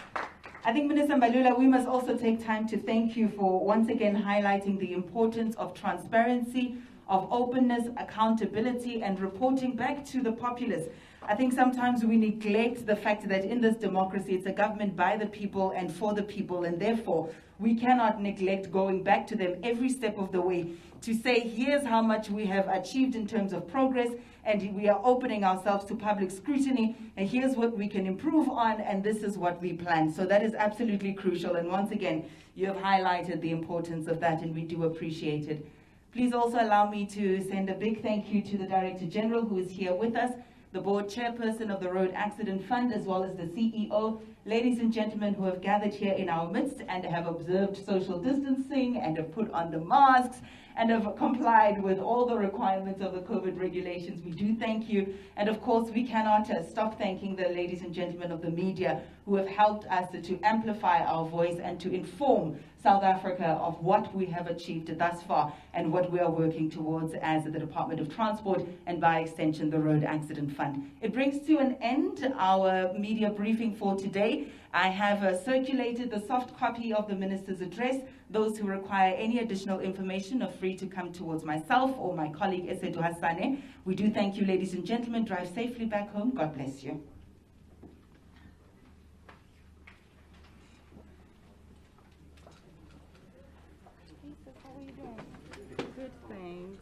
I think, Minister Mbalula, we must also take time to thank you for once again highlighting the importance of transparency, of openness, accountability, and reporting back to the populace. I think sometimes we neglect the fact that in this democracy, it's a government by the people and for the people, and therefore we cannot neglect going back to them every step of the way to say, here's how much we have achieved in terms of progress, and we are opening ourselves to public scrutiny, and here's what we can improve on, and this is what we plan. So that is absolutely crucial, and once again, you have highlighted the importance of that, and we do appreciate it. Please also allow me to send a big thank you to the Director General who is here with us, the board chairperson of the Road Accident Fund, as well as the CEO, ladies and gentlemen who have gathered here in our midst and have observed social distancing and have put on the masks and have complied with all the requirements of the COVID regulations. We do thank you. And of course, we cannot stop thanking the ladies and gentlemen of the media who have helped us to amplify our voice and to inform South Africa of what we have achieved thus far and what we are working towards as the Department of Transport and by extension the Road Accident Fund. It brings to an end our media briefing for today. I have circulated the soft copy of the Minister's address. Those who require any additional information are free to come towards myself or my colleague Esedu Hassane. We do thank you, ladies and gentlemen. Drive safely back home. God bless you. How are you doing? Good, thanks.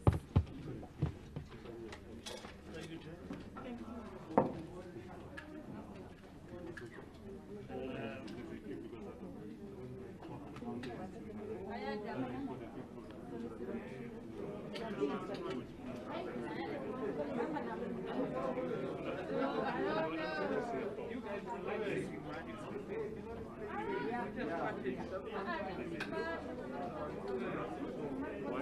Thank you. Yeah.